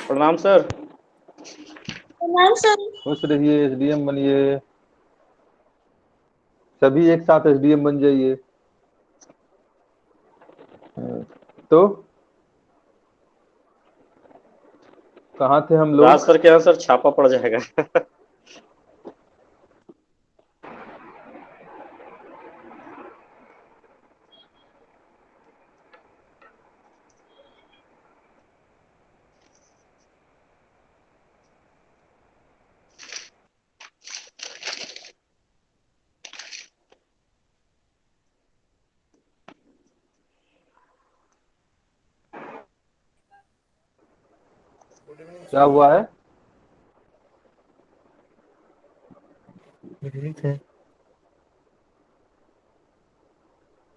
प्रणाम सर। प्रणाम सर। खुश रहिए, एसडीएम बनिए। सभी एक साथ एसडीएम बन जाइए। तो कहाँ थे हम राज लोग? सर के यहाँ सर छापा पड़ जाएगा। क्या हुआ है?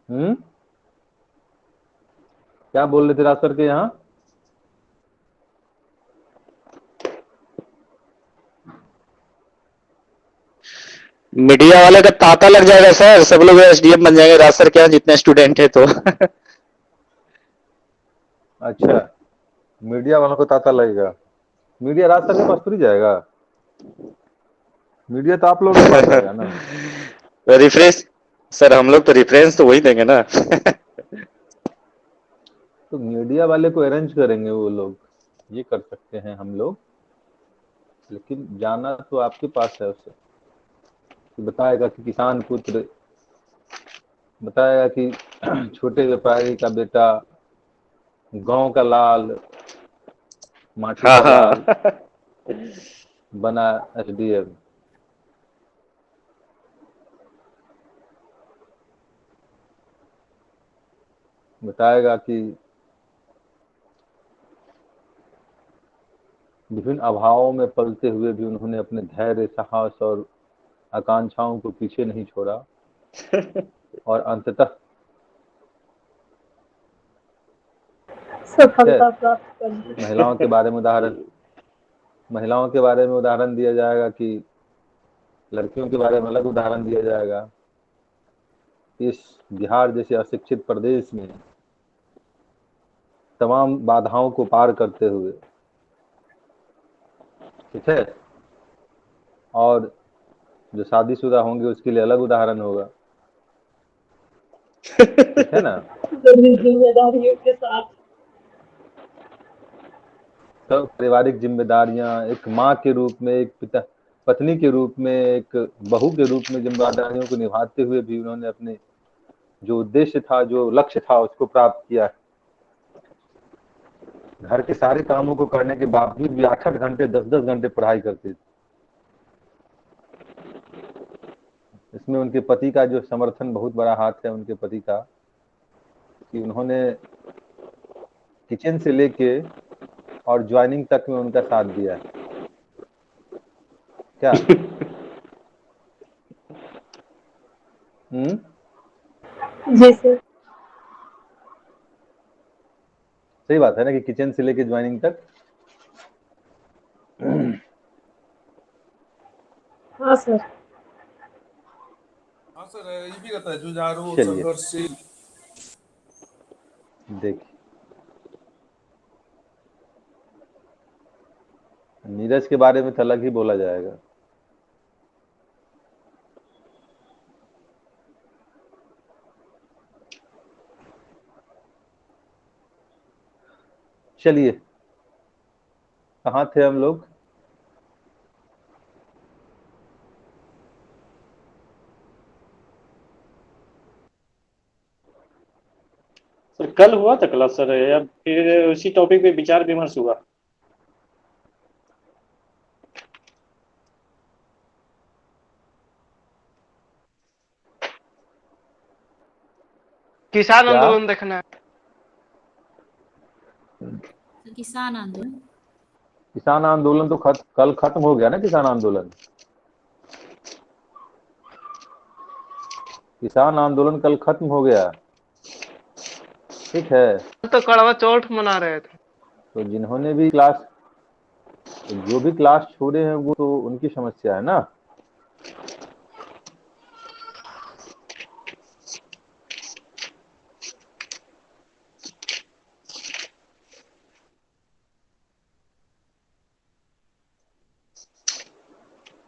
हम्म, क्या बोल रहे थे राज सर के यहाँ? मीडिया वाले का तांता लग जाएगा सर, सब लोग एसडीएम बन जाएंगे राज सर के यहाँ जितने स्टूडेंट है तो। अच्छा, मीडिया वालों को तांता लगेगा। मीडिया राज सर के पास थोड़ी जाएगा। मीडिया तो आप लोगों के पास आएगा ना। रिफ्रेश सर, हम लोग तो रिफरेंस तो वही देंगे ना। तो मीडिया वाले को अरेंज करेंगे वो लोग, ये कर सकते हैं हम लोग। लेकिन जाना तो आपके पास है उसे, कि बताएगा कि किसान पुत्र, बताएगा कि छोटे व्यापारी का बेटा, गांव का लाल, माटी हाँ का लाल हाँ। बना एसडीएम। बताएगा कि विभिन्न अभावों में पलते हुए भी उन्होंने अपने धैर्य, साहस और आकांक्षाओं को पीछे नहीं छोड़ा और अंततः सफलता प्राप्त कर ली। महिलाओं के बारे में उदाहरण महिलाओं के बारे में उदाहरण दिया जाएगा, कि लड़कियों के बारे में अलग उदाहरण दिया जाएगा। इस बिहार जैसे अशिक्षित प्रदेश में तमाम बाधाओं को पार करते हुए, ठीक है, और जो शादीशुदा होंगे उसके लिए अलग उदाहरण होगा, ठीक है ना। जरूरी जिम्मेदारियों के साथ। तो पारिवारिक जिम्मेदारियां, एक माँ के रूप में, एक पिता पत्नी के रूप में, एक बहू के रूप में जिम्मेदारियों को निभाते हुए भी उन्होंने अपने जो उद्देश्य था, जो लक्ष्य था, उसको प्राप्त किया। घर के सारे कामों को करने के बावजूद भी 8-8 घंटे, 10-10 घंटे पढ़ाई करते थे। इसमें उनके पति का जो समर्थन, बहुत बड़ा हाथ है उनके पति का, कि उन्होंने किचन से लेके और ज्वाइनिंग तक में उनका साथ दिया है। क्या? जी सर। सही बात है ना, कि किचन से लेके ज्वाइनिंग तक। हाँ सर। हाँ सर, ये भी रहता है जुझारू चलिए संघर्षशील। देखिए, नीरज के बारे में तो अलग ही बोला जाएगा। चलिए, कहाँ थे हम लोग? सर कल हुआ था क्लास सर, या फिर उसी टॉपिक पे विचार विमर्श हुआ? किसान क्या? आंदोलन देखना है। किसान आंदोलन। किसान आंदोलन तो कल खत्म हो गया ना। किसान आंदोलन, किसान आंदोलन कल खत्म हो गया, ठीक है। तो कड़वा चौथ मना रहे थे। तो जिन्होंने भी क्लास, जो भी क्लास छोड़े हैं, वो तो उनकी समस्या है ना।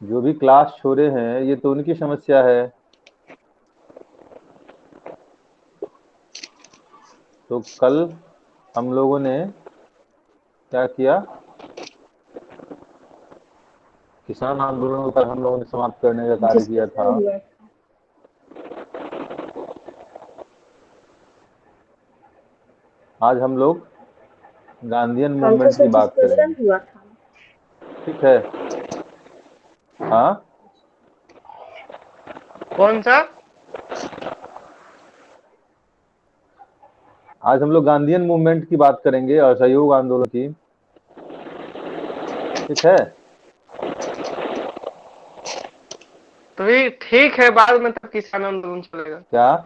जो भी क्लास छोड़े हैं ये तो उनकी समस्या है। तो कल हम लोगों ने क्या किया, किसान आंदोलन पर हम लोगों ने समाप्त करने का कार्य जिसमें किया क्या था। हुआ था? आज हम लोग गांधीयन कल तो मूवमेंट सर की बात डिस्कशन करेंगे। हुआ था। ठीक है। हाँ, कौन सा? आज हम लोग गांधीयन मूवमेंट की बात करेंगे, असहयोग आंदोलन की। ठीक है। तो भी ठीक है, बाद में तब किसान आंदोलन चलेगा। क्या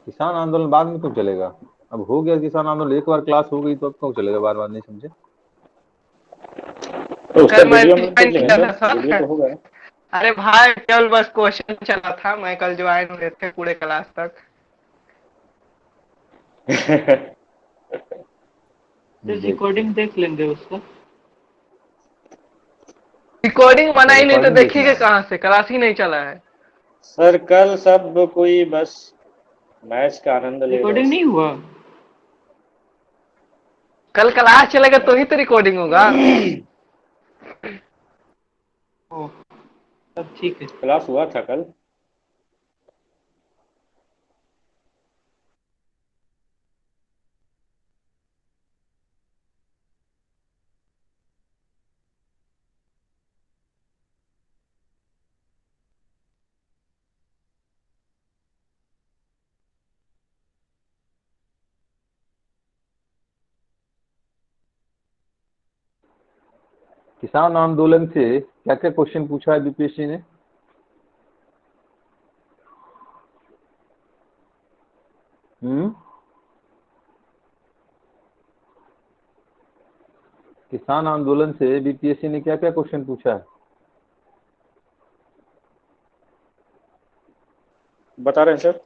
किसान आंदोलन बाद में क्यों चलेगा? अब हो गया किसान आंदोलन, एक बार क्लास हो गई तो अब क्यों चलेगा बार बार? नहीं समझे? तो उसका कल मैं वीडियो भी में देख ज्वाइन लेंगे किया था सर, वीडियो सर। तो होगा। अरे भाई केवल बस क्वेश्चन चला था, मैं कल ज्वाइन हुए थे पूरे क्लास तक। रिकॉर्डिंग देख लेंगे उसका। रिकॉर्डिंग अच्छा, बनाई नहीं तो रिकॉर्डिंग देखना देखिएगा है। कहाँ से, क्लास ही नहीं चला है। सर कल सब कोई बस मैच का आनंद ले रहे रिकॉर्डिंग नहीं हुआ। कल क्लास चलेगा तो ही तो रिकॉर्डिंग होगा। ओ, तब ठीक है। क्लास हुआ था कल। किसान आंदोलन से क्या क्या क्वेश्चन पूछा है बीपीएससी ने? हम्म किसान आंदोलन से बीपीएससी ने क्या क्या क्वेश्चन पूछा है? बता रहे हैं सर।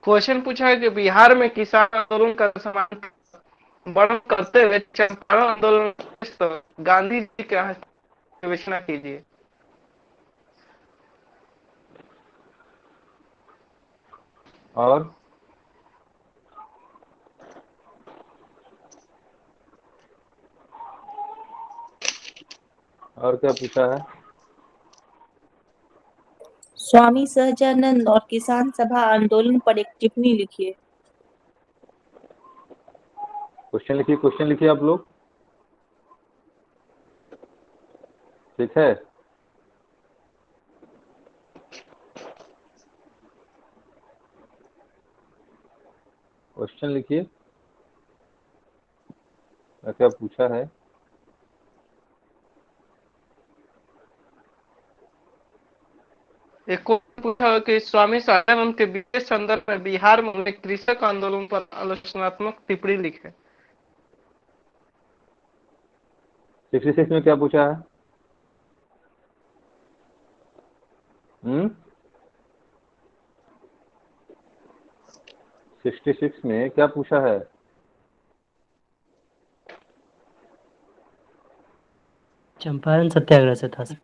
क्वेश्चन पूछा है कि बिहार में किसान आंदोलन का वर्णन करते हुए चंपारण आंदोलन तो गांधी जी का विवेचना कीजिए। और क्या पूछा है? स्वामी सहजानंद और किसान सभा आंदोलन पर एक टिप्पणी लिखिए। क्वेश्चन लिखिए आप लोग। ठीक है। क्वेश्चन लिखिए, क्या क्या पूछा है? एक को पूछा कि स्वामी सहजानंद के विशेष संदर्भ में बिहार में हुए कृषक आंदोलन पर आलोचनात्मक टिप्पणी लिखे। 66 में क्या पूछा है? 66 में क्या पूछा है? चंपारण सत्याग्रह से था सर।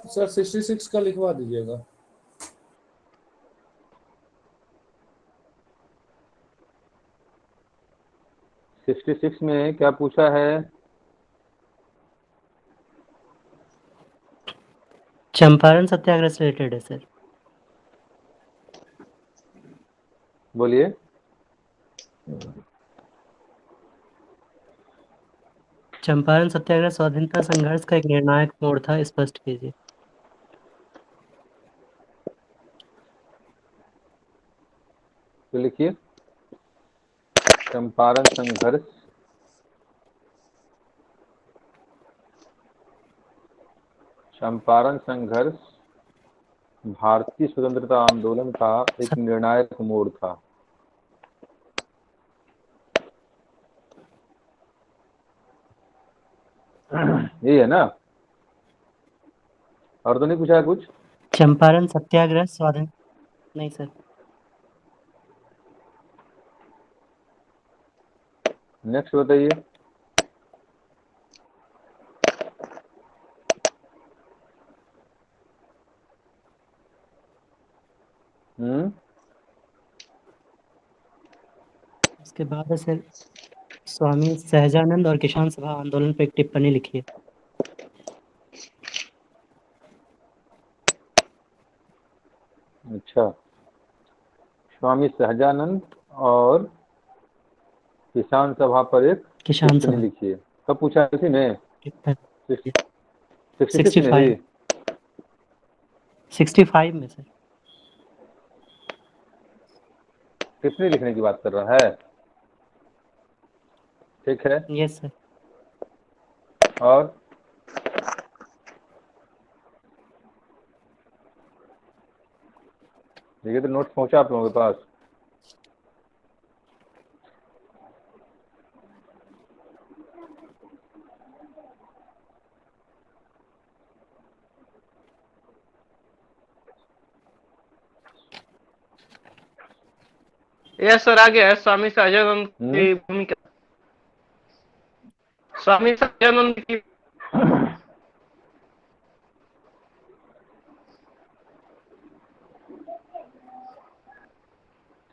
सर 66 का लिखवा दीजिएगा। 66 में क्या पूछा है? चंपारण सत्याग्रह से रिलेटेड है सर। बोलिए। चंपारण सत्याग्रह स्वाधीनता संघर्ष का एक निर्णायक मोड़ था, स्पष्ट कीजिए। तो लिखिए, चंपारण संघर्ष चंपारण संघर्ष भारतीय स्वतंत्रता आंदोलन का एक निर्णायक मोड़ था। यही है ना? और तो नहीं पूछा है कुछ? चंपारण सत्याग्रह स्वाधीन नहीं सर। नेक्स्ट बताइए। उसके बाद है सर स्वामी सहजानंद और किसान सभा आंदोलन पर एक टिप्पणी लिखिए। अच्छा, स्वामी सहजानंद और किसान सभा पर एक किसान टिप्पणी सभा लिखिए। कब पूछा है किसी ने? 66 में 65 ही? 65 में सर। टिप्पणी लिखने की बात कर रहा है। ठीक है। Yes sir. और देखिए तो नोट्स पहुंचा आप लोगों के पास? यस सर, आ गया है स्वामी सहजानंद की भूमिका। स्वामी सहजानंद की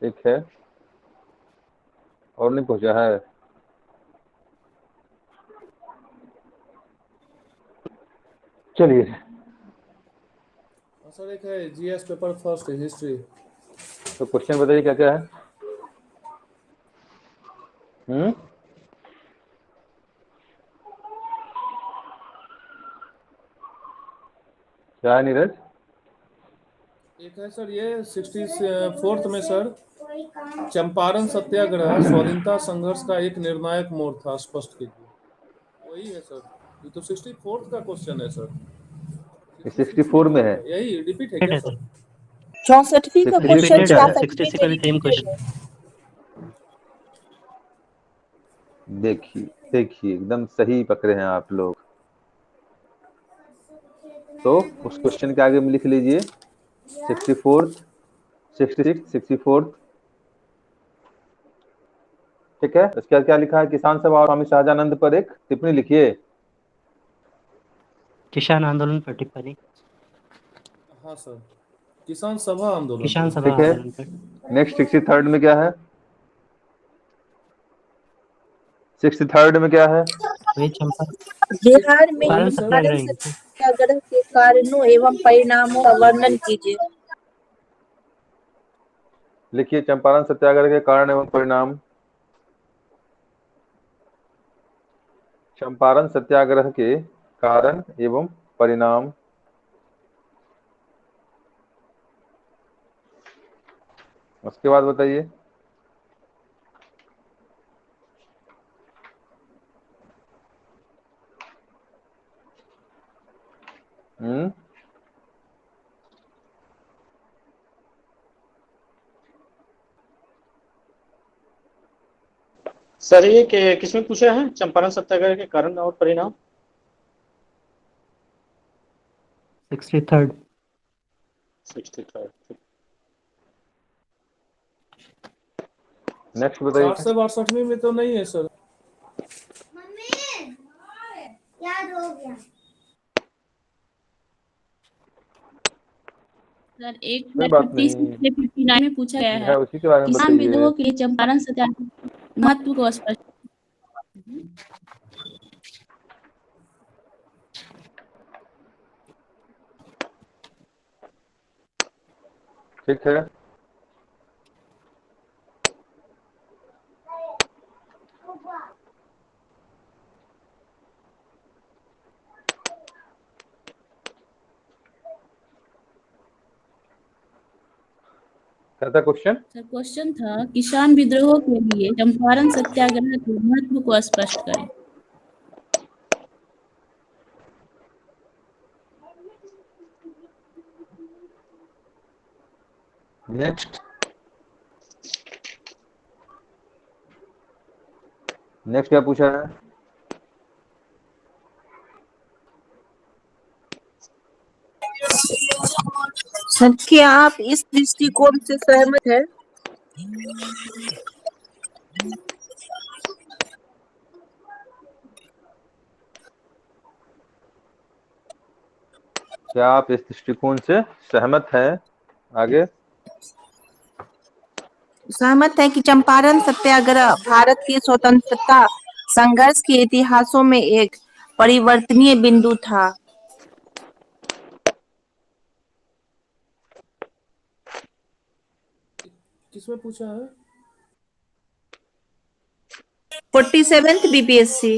ठीक है। और नहीं पहुंचा है? चलिए। सर एक है जीएस पेपर फर्स्ट हिस्ट्री। तो क्वेश्चन बताइए क्या क्या है? क्या है नीरज? एक है सर ये 64th में सर, चंपारण सत्याग्रह स्वाधीनता संघर्ष का एक निर्णायक मोड़ था, स्पष्ट कीजिए। वही है सर, ये तो 64th का क्वेश्चन है सर। 64 में है? यही रिपीट है क्या सर? 64वीं का क्वेश्चन रिपीटेड है 66 66 में का सेम repeated क्वेश्चन। है। देखिए देखिए, एकदम सही पकड़े हैं आप लोग। तो उस क्वेश्चन के आगे में लिख लीजिए 64th, 66, 64th। ठीक है। इसके बाद क्या लिखा है? किसान सभा और स्वामी सहजानंद पर एक टिप्पणी लिखिए। किसान आंदोलन पर टिप्पणी। हाँ सर, किसान सभा आंदोलन। किसान सभा ठीक है। आंदोलन पर। नेक्स्ट 63rd में क्या है? 63rd में क्या है? वही चंपा बिहार में चंपारण चंपारण सत्याग्रह। सत्याग्रह के कारणों एवं परिणामों का वर्णन कीजिए। लिखिए चंपारण सत्याग्रह के कारण एवं परिणाम। चंपारण सत्याग्रह के कारण एवं परिणाम। उसके बाद बताइए। सर ये किसमें पूछा है? चंपारण सत्याग्रह के कारण और परिणाम। 63rd। 63rd। नेक्स्ट बताइए। 60 से 62वीं में तो नहीं है सर। याद हो गया सर। एक कोई बात 56 नहीं, से 59 में पूछा गया है उसी के बारे में किसान विद्रोह बताइए। के लिए चंपारण सत्याग्रह महत्व को स्पष्ट। ठीक है। क्या था क्वेश्चन? सर क्वेश्चन था किसान विद्रोह के लिए चंपारण सत्याग्रह के महत्व को स्पष्ट करें। नेक्स्ट नेक्स्ट क्या पूछा है? सर क्या आप इस दृष्टिकोण से सहमत हैं क्या आप इस दृष्टिकोण से सहमत हैं? आगे सहमत है कि चंपारण सत्याग्रह भारत के स्वतंत्रता संघर्ष के इतिहासों में एक परिवर्तनीय बिंदु था। किसमें पूछा है? 47th BPSC.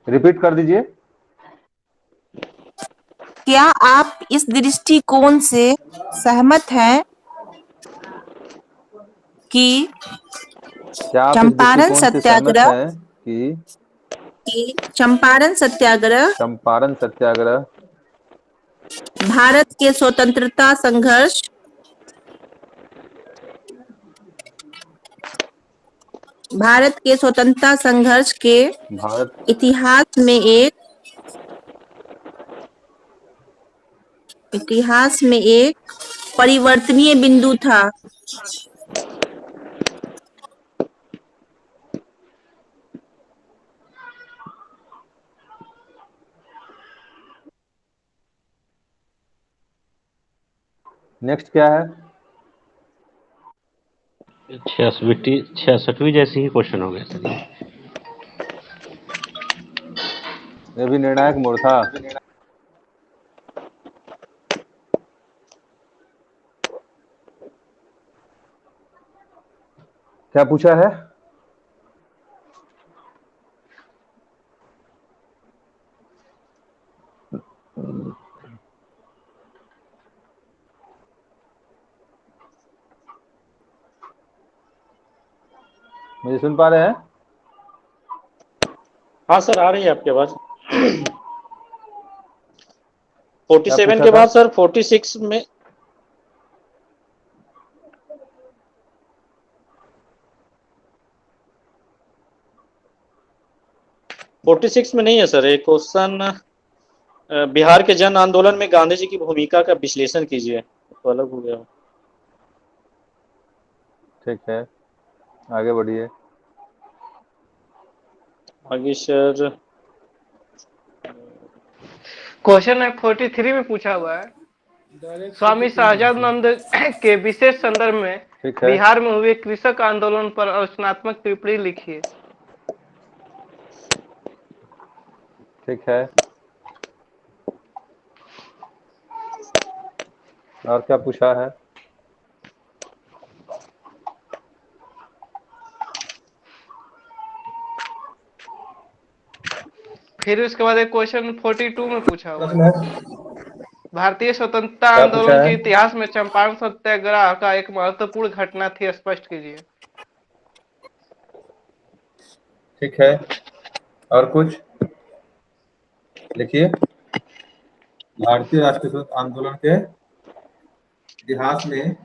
रिपीट कर दीजिए। क्या आप इस दृष्टिकोण से सहमत हैं कि क्या आप इस चंपारण दृष्टिकोण से सहमत हैं कि चंपारण सत्याग्रह चंपारण सत्याग्रह भारत के स्वतंत्रता संघर्ष के भारत इतिहास में एक परिवर्तनीय बिंदु था। नेक्स्ट क्या है? 66वीं जैसी ही क्वेश्चन हो गया सर। ये भी निर्णायक मोड़ था। क्या पूछा है? मुझे सुन पा रहे हैं? हाँ सर, आ रही है आपकी आवाज। 47 पूछा के था? बाद सर 46 में 46 में नहीं है सर। एक क्वेश्चन बिहार के जन आंदोलन में गांधी जी की भूमिका का विश्लेषण कीजिए, तो अलग हो गया। ठीक है, आगे बढ़िए। आगे सर क्वेश्चन है 43 में पूछा हुआ है, स्वामी सहजानंद के विशेष संदर्भ में ठीक है, बिहार में हुए कृषक आंदोलन पर रचनात्मक टिप्पणी लिखिए। ठीक है। और क्या पूछा है? फिर उसके बाद एक क्वेश्चन 42 में पूछा हुआ है, भारतीय स्वतंत्रता क्या पूछा आंदोलन है? के इतिहास में चंपारण सत्याग्रह का एक महत्वपूर्ण घटना थी, स्पष्ट कीजिए। ठीक है, और कुछ लिखिए। भारतीय राष्ट्रीय स्वतंत्रता आंदोलन के इतिहास में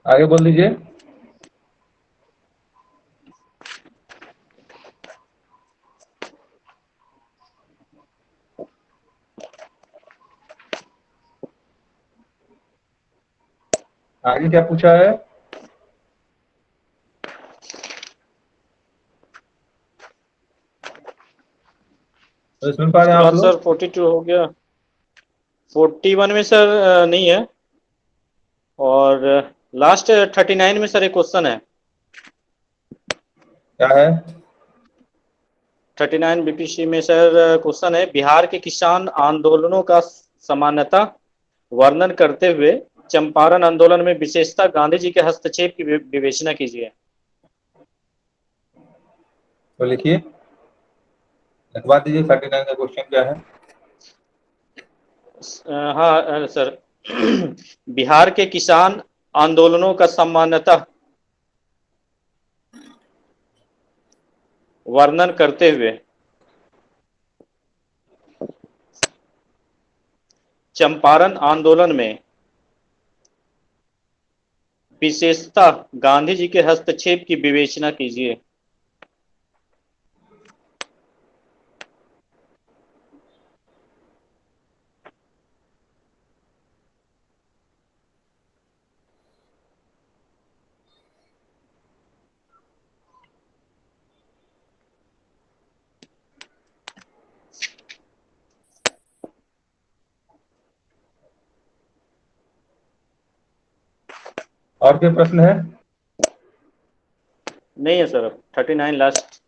आगे बोल दीजिए। आगे क्या पूछा है? तो सुन पा रहे हैं आप लोग? सर 42 हो गया। 41 में सर नहीं है, और लास्ट 39 में सर एक क्वेश्चन है। क्या है? 39 बीपीसी में सर क्वेश्चन है, बिहार के किसान आंदोलनों का सामान्यतः वर्णन करते हुए चंपारण आंदोलन में विशेषतः गांधी जी के हस्तक्षेप की विवेचना कीजिए। तो लिखिए, लिखवा दीजिए 39 का क्वेश्चन क्या है। हाँ सर, बिहार के किसान आंदोलनों का सामान्यतः वर्णन करते हुए चंपारण आंदोलन में विशेषतः गांधी जी के हस्तक्षेप की विवेचना कीजिए। और क्या प्रश्न है? नहीं है सर, 39 लास्ट।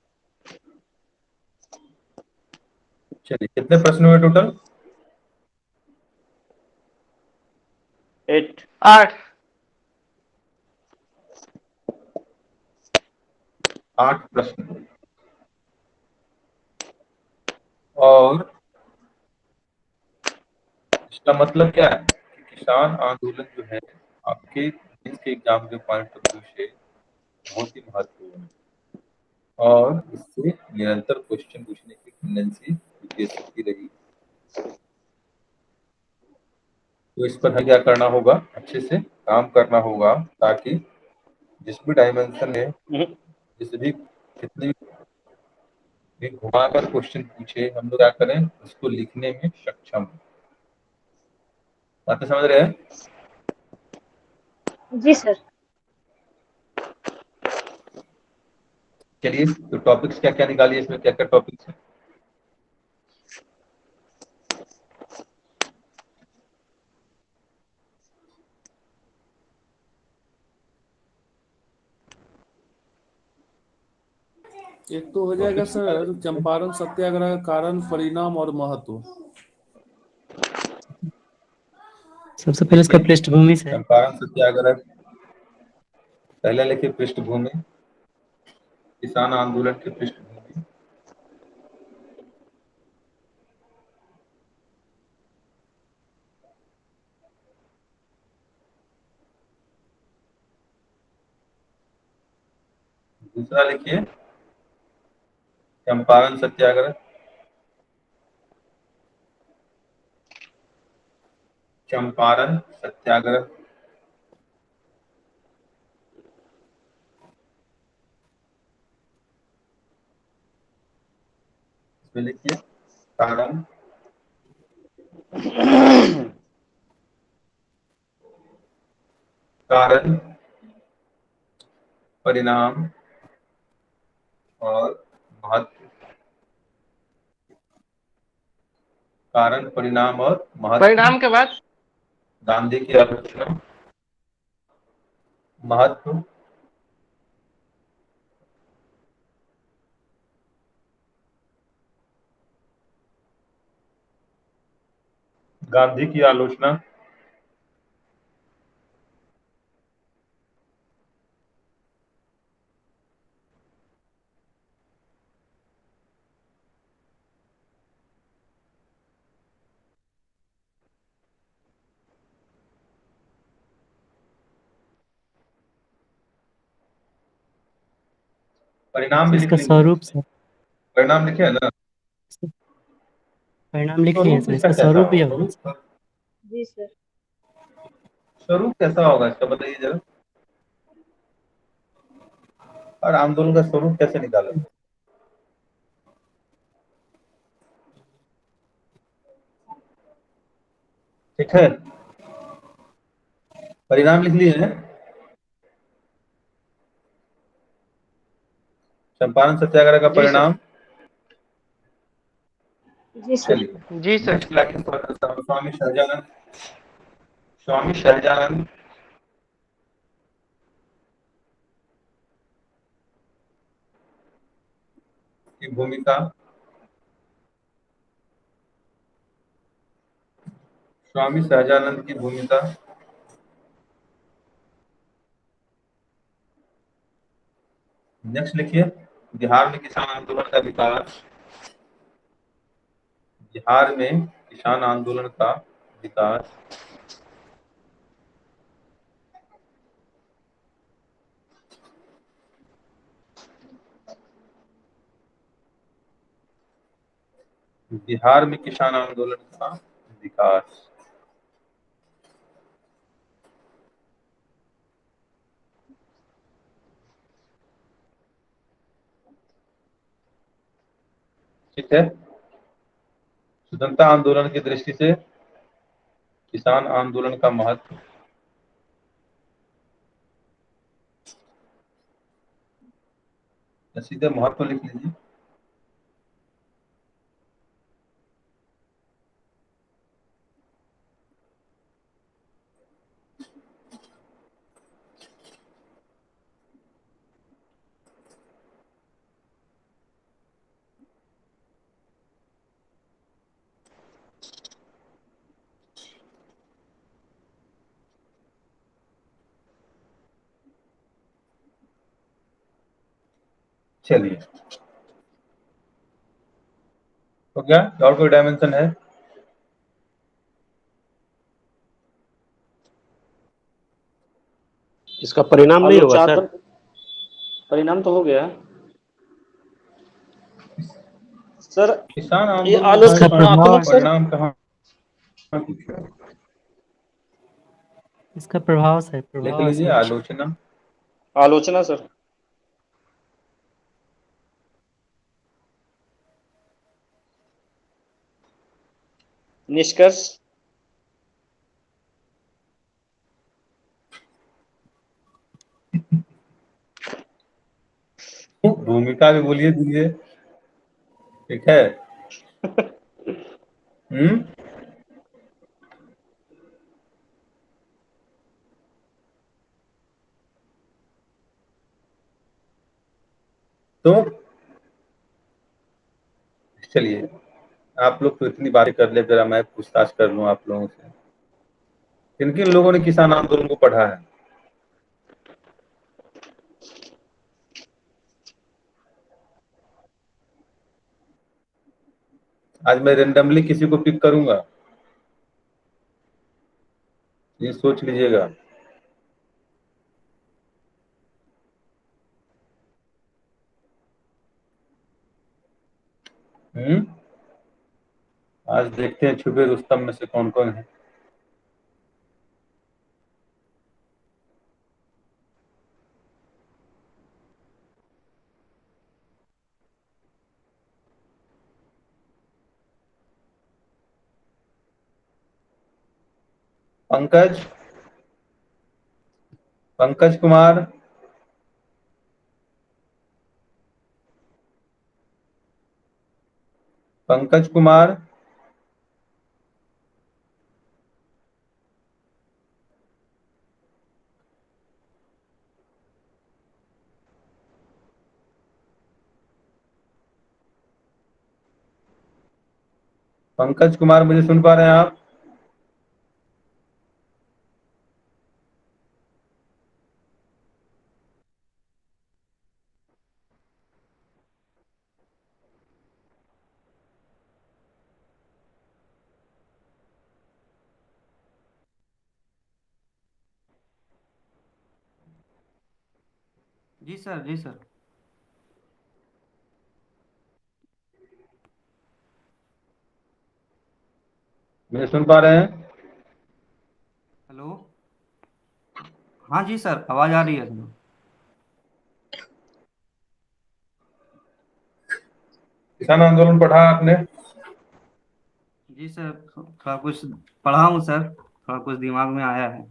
चलिए, कितने प्रश्न हुए टोटल? 8। 8। 8 प्रश्न। और इसका मतलब क्या है कि किसान आंदोलन जो है आपके के एग्जाम के पॉइंट ऑफ व्यू से बहुत ही महत्वपूर्ण है और इससे निरंतर क्वेश्चन पूछने की टेंडेंसी यूपीएससी की रही। तो इस पर हमें क्या करना होगा, अच्छे से काम करना होगा ताकि जिस भी डायमेंशन में जिस भी कितने भी घुमाकर क्वेश्चन पूछे हम लोग क्या करें, उसको लिखने में सक्षम हो। बातें समझ रहे हैं? जी सर। चलिए, तो टॉपिक्स क्या क्या निकालिए, इसमें क्या क्या टॉपिक्स हैं? एक तो हो जाएगा सर चंपारण सत्याग्रह का कारण, परिणाम और महत्व। सबसे पहले इसका पृष्ठभूमि से। चंपारण सत्याग्रह पहले लिखिए, पृष्ठभूमि, किसान आंदोलन की पृष्ठभूमि। दूसरा लिखिए, चंपारण सत्याग्रह। चंपारण सत्याग्रह। इसमें लिखिए कारण, कारण, परिणाम और महत्व। कारण, परिणाम और महत्व। परिणाम के बाद गांधी की आलोचना, महत्व, गांधी की आलोचना, परिणाम भी लिख इसका लीजिए। स्वरूप सर, परिणाम लिखे है ना? परिणाम लिख लिए स्वरूप सर, इसका इसका कैसा स्वरूप भी होगा? होगा सर। जी सर। स्वरूप कैसा होगा इसका बताइए जरा। और आंदोलन का स्वरूप कैसे निकाला? ठीक है, परिणाम लिख लिए हैं। चंपारण सत्याग्रह का जी सर। परिणाम। जी सर। चलिए, जी sir. Next line Swami Sahajanand. Swami Sahajanand की भूमिका, स्वामी सहजानंद की भूमिका, नेक्स्ट लिखिए बिहार में किसान आंदोलन का विकास, बिहार में किसान आंदोलन का विकास, बिहार में किसान आंदोलन का विकास। ठीक है, स्वतंत्रता आंदोलन की दृष्टि से किसान आंदोलन का महत्व, सीधे महत्व लिख लीजिए। चलिए तो क्या और कोई डायमेंशन है? इसका परिणाम नहीं होगा सर? आलोचनात्मक परिणाम तो हो गया सर। किसान ये आंदोलन आलोचनात्मक सर, परिणाम कहाँ? इसका प्रभाव सर, लिख प्रभाव लीजिए सर। आलोचना, आलोचना सर। निष्कर्ष, भूमिका भी बोलिए दीजिए, ठीक है। तो चलिए आप लोग तो इतनी बातें कर ले, जरा मैं पूछताछ कर लूं आप लोगों से, किन किन लोगों ने किसान आंदोलन को पढ़ा है? आज मैं रेंडमली किसी को पिक करूंगा, ये सोच लीजिएगा। आज देखते हैं छुपे रुस्तम में से कौन कौन है। पंकज, पंकज कुमार, पंकज कुमार, पंकज कुमार मुझे सुन पा रहे हैं आप? जी सर, जी सर। मुझे सुन पा रहे हैं? हेलो, हाँ जी सर, आवाज आ रही है सर। किसान आंदोलन पढ़ा आपने? जी सर, थोड़ा कुछ पढ़ा हूँ सर, थोड़ा कुछ दिमाग में आया है।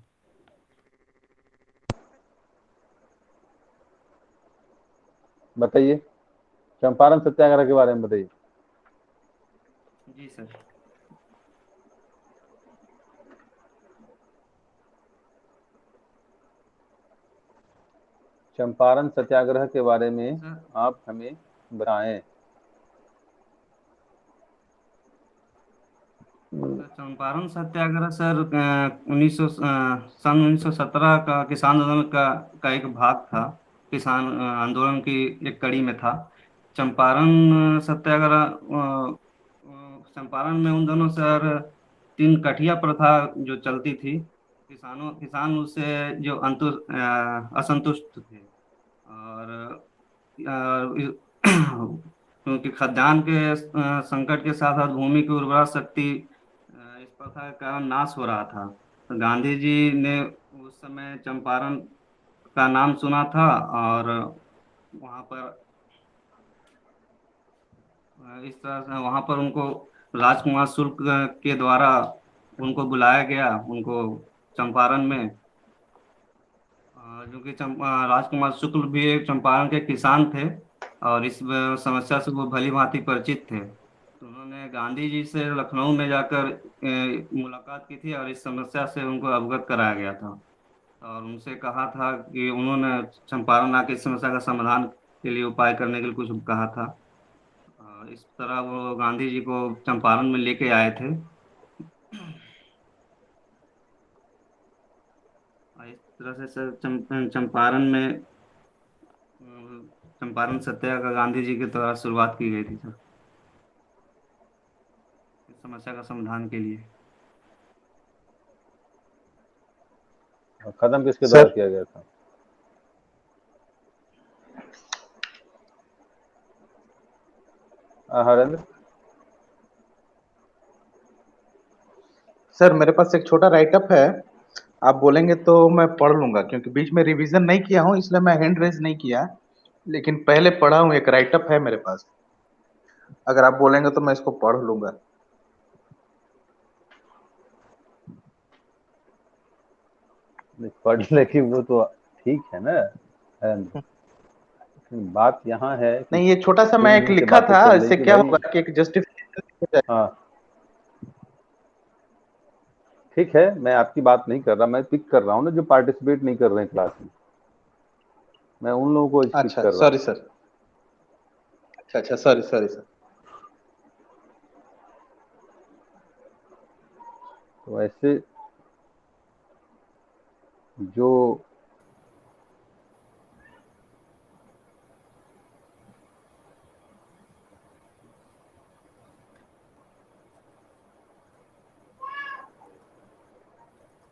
बताइए, चंपारण सत्याग्रह के बारे में बताइए। जी सर। चंपारण सत्याग्रह के बारे में सर आप हमें बताएं। चंपारण सत्याग्रह सर 1900 सन 1917 का किसान आंदोलन का एक भाग था। किसान आंदोलन की एक कड़ी में था चंपारण सत्याग्रह। चंपारण में उन दोनों सर 3 कठिया प्रथा जो चलती थी, किसान उससे जो असंतुष्ट थे। और क्योंकि खाद्यान्न के संकट के साथ साथ भूमि की उर्वरा शक्ति इस प्रथा के कारण नाश हो रहा था। तो गांधी जी ने उस समय चंपारण का नाम सुना था और वहां पर इस तरह से वहां पर उनको राजकुमार शुक्ल के द्वारा उनको बुलाया गया, उनको चंपारण में। जो कि राजकुमार शुक्ल भी एक चंपारण के किसान थे और इस समस्या से वो भली भांति परिचित थे। तो उन्होंने गांधी जी से लखनऊ में जाकर मुलाकात की थी और इस समस्या से उनको अवगत कराया गया था और उनसे कहा था कि उन्होंने चंपारण आके इस समस्या का समाधान के लिए उपाय करने के लिए कुछ कहा था। इस तरह वो गांधी जी को चंपारण में लेके आए थे। इस तरह से सर चंपारण में चंपारण सत्याग्रह गांधी जी के द्वारा शुरुआत की गई थी सर, इस समस्या का समाधान के लिए। खत्म किसके द्वारा किया गया था? हरेंद्र सर मेरे पास एक छोटा राइटअप है, आप बोलेंगे तो मैं पढ़ लूंगा, क्योंकि बीच में रिवीजन नहीं किया हूँ इसलिए मैं हैंड रेज नहीं किया, लेकिन पहले पढ़ा हूँ। एक राइटअप है मेरे पास, अगर आप बोलेंगे तो मैं इसको पढ़ लूंगा। पढ़ने की वो तो ठीक है ना हरेंद्र, बात यहाँ है कि नहीं, ये छोटा सा मैं एक दिन से लिखा बातें था, चल रही इससे कि क्या भाई होगा कि एक जस्टिफिकेशन। हाँ ठीक है, मैं आपकी बात नहीं कर रहा, मैं पिक कर रहा हूँ ना जो पार्टिसिपेट नहीं कर रहे हैं क्लास में, मैं उन लोगों को पिक अच्छा कर रहा सॉरी हूँ। सर, अच्छा सॉरी सॉरी सर। तो ऐसे जो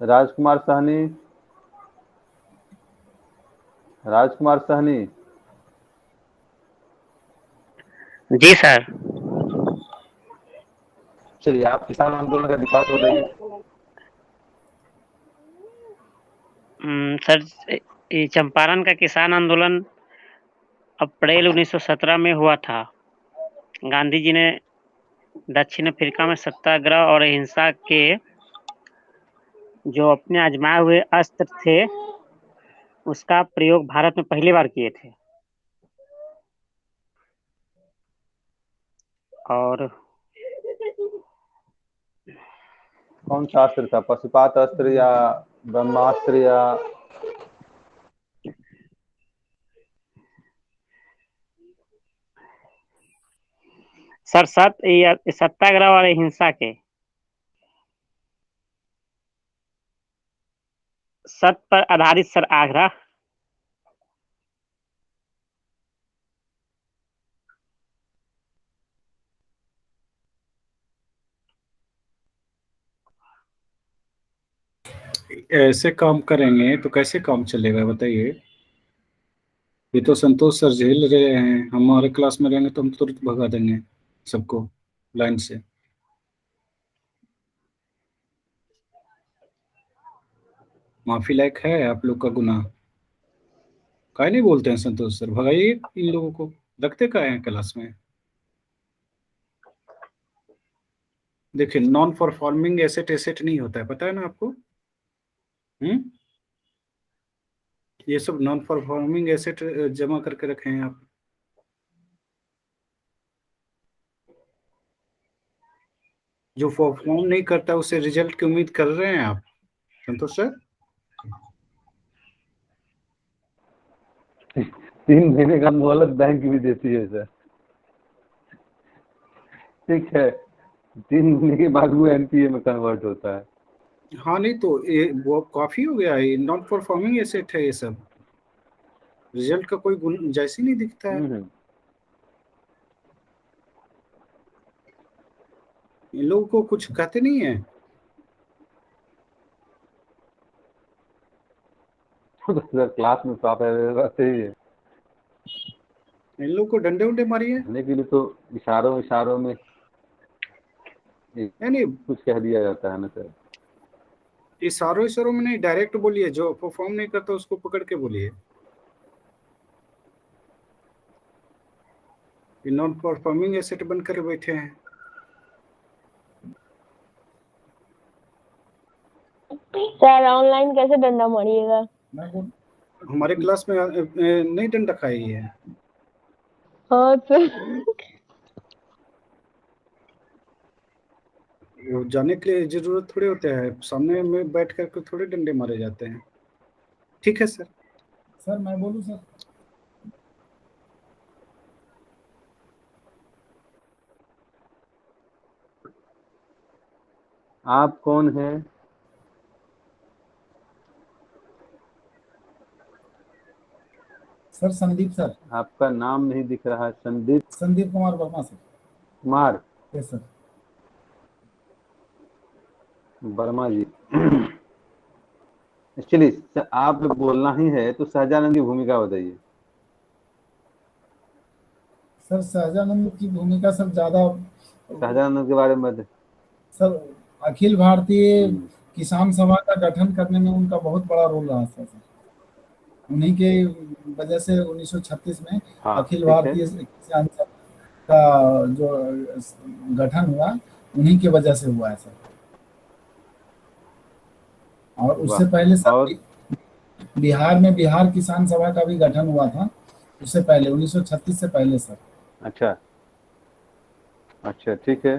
राजकुमार साहनी, राजकुमार साहनी। जी सर। चलिए, आप किसान आंदोलन का दिक्कत हो रही है। सर, ये चंपारण का किसान आंदोलन अप्रैल 1917 में हुआ था। गांधी जी ने दक्षिण अफ्रीका में सत्याग्रह और अहिंसा के जो अपने आजमाए हुए अस्त्र थे उसका प्रयोग भारत में पहली बार किए थे। और कौन सा अस्त्र था? पशुपात अस्त्र या ब्रह्मास्त्र या सर सत्याग्रह और अहिंसा के सत्य पर आधारित सर आग्रह। ऐसे काम करेंगे तो कैसे काम चलेगा बताइए? ये तो संतोष सर झेल रहे हैं, हमारे क्लास में रहेंगे तो हम तुरंत भगा देंगे सबको लाइन से। माफी लायक है आप लोग का गुनाह। काहे नहीं बोलते हैं संतोष सर? भगाइए इन लोगों को, रखते काहे हैं क्लास में? देखिए, नॉन परफॉर्मिंग एसेट एसेट नहीं होता है, पता है ना आपको? ये सब नॉन परफॉर्मिंग एसेट जमा करके रखे हैं आप। जो परफॉर्म नहीं करता उसे रिजल्ट की उम्मीद कर रहे हैं आप संतोष सर? 3 महीने का मोहलत बैंक भी देती है सर। ठीक है, 3 महीने के बाद वो एनपीए में कन्वर्ट होता है। हाँ नहीं तो ये वो काफी हो गया है, नॉन परफॉर्मिंग एसेट है ये सब, रिजल्ट का कोई गुंजाइश ही नहीं दिखता है। इन लोगों को कुछ कहते नहीं है। तो क्लास में तो आप रहते ही है। इन लोगों को डंडे उंडे मारिए। कहने के लिए तो इशारों में नहीं कुछ कह दिया जाता है ना सर। इशारों में नहीं, डायरेक्ट बोलिए, जो परफॉर्म नहीं करता उसको पकड़ के बोलिए। नॉन परफॉर्मिंग एसेट बनकर बैठे हैं। सर ऑनलाइन कैसे डंडा मारिएगा? हमारे क्लास में नहीं डंडा खाई है। हाँ सर। वो जाने के लिए जरूरत थोड़ी होता है, सामने में बैठ कर थोड़े डंडे मारे जाते हैं। ठीक है सर। सर मैं बोलूं सर? आप कौन हैं? Sir Sandeep sir. आपका नाम नहीं दिख रहा है। Sandeep Kumar Verma sir. Kumar yes sir. Verma ji. चलिए आप बोलना ही है तो सहजानंद की भूमिका बताइए। सर सहजानंद की भूमिका सर ज्यादा, सहजानंद के बारे में सर अखिल भारतीय किसान सभा का गठन करने में उनका बहुत बड़ा रोल रहा था सर। उन्हीं के वजह से 1936 में अखिल भारतीय किसान सभा का जो गठन हुआ उन्हीं की वजह से हुआ है सर। और उससे पहले सर बिहार में बिहार किसान सभा का भी गठन हुआ था, उससे पहले 1936 से पहले सर। अच्छा ठीक है।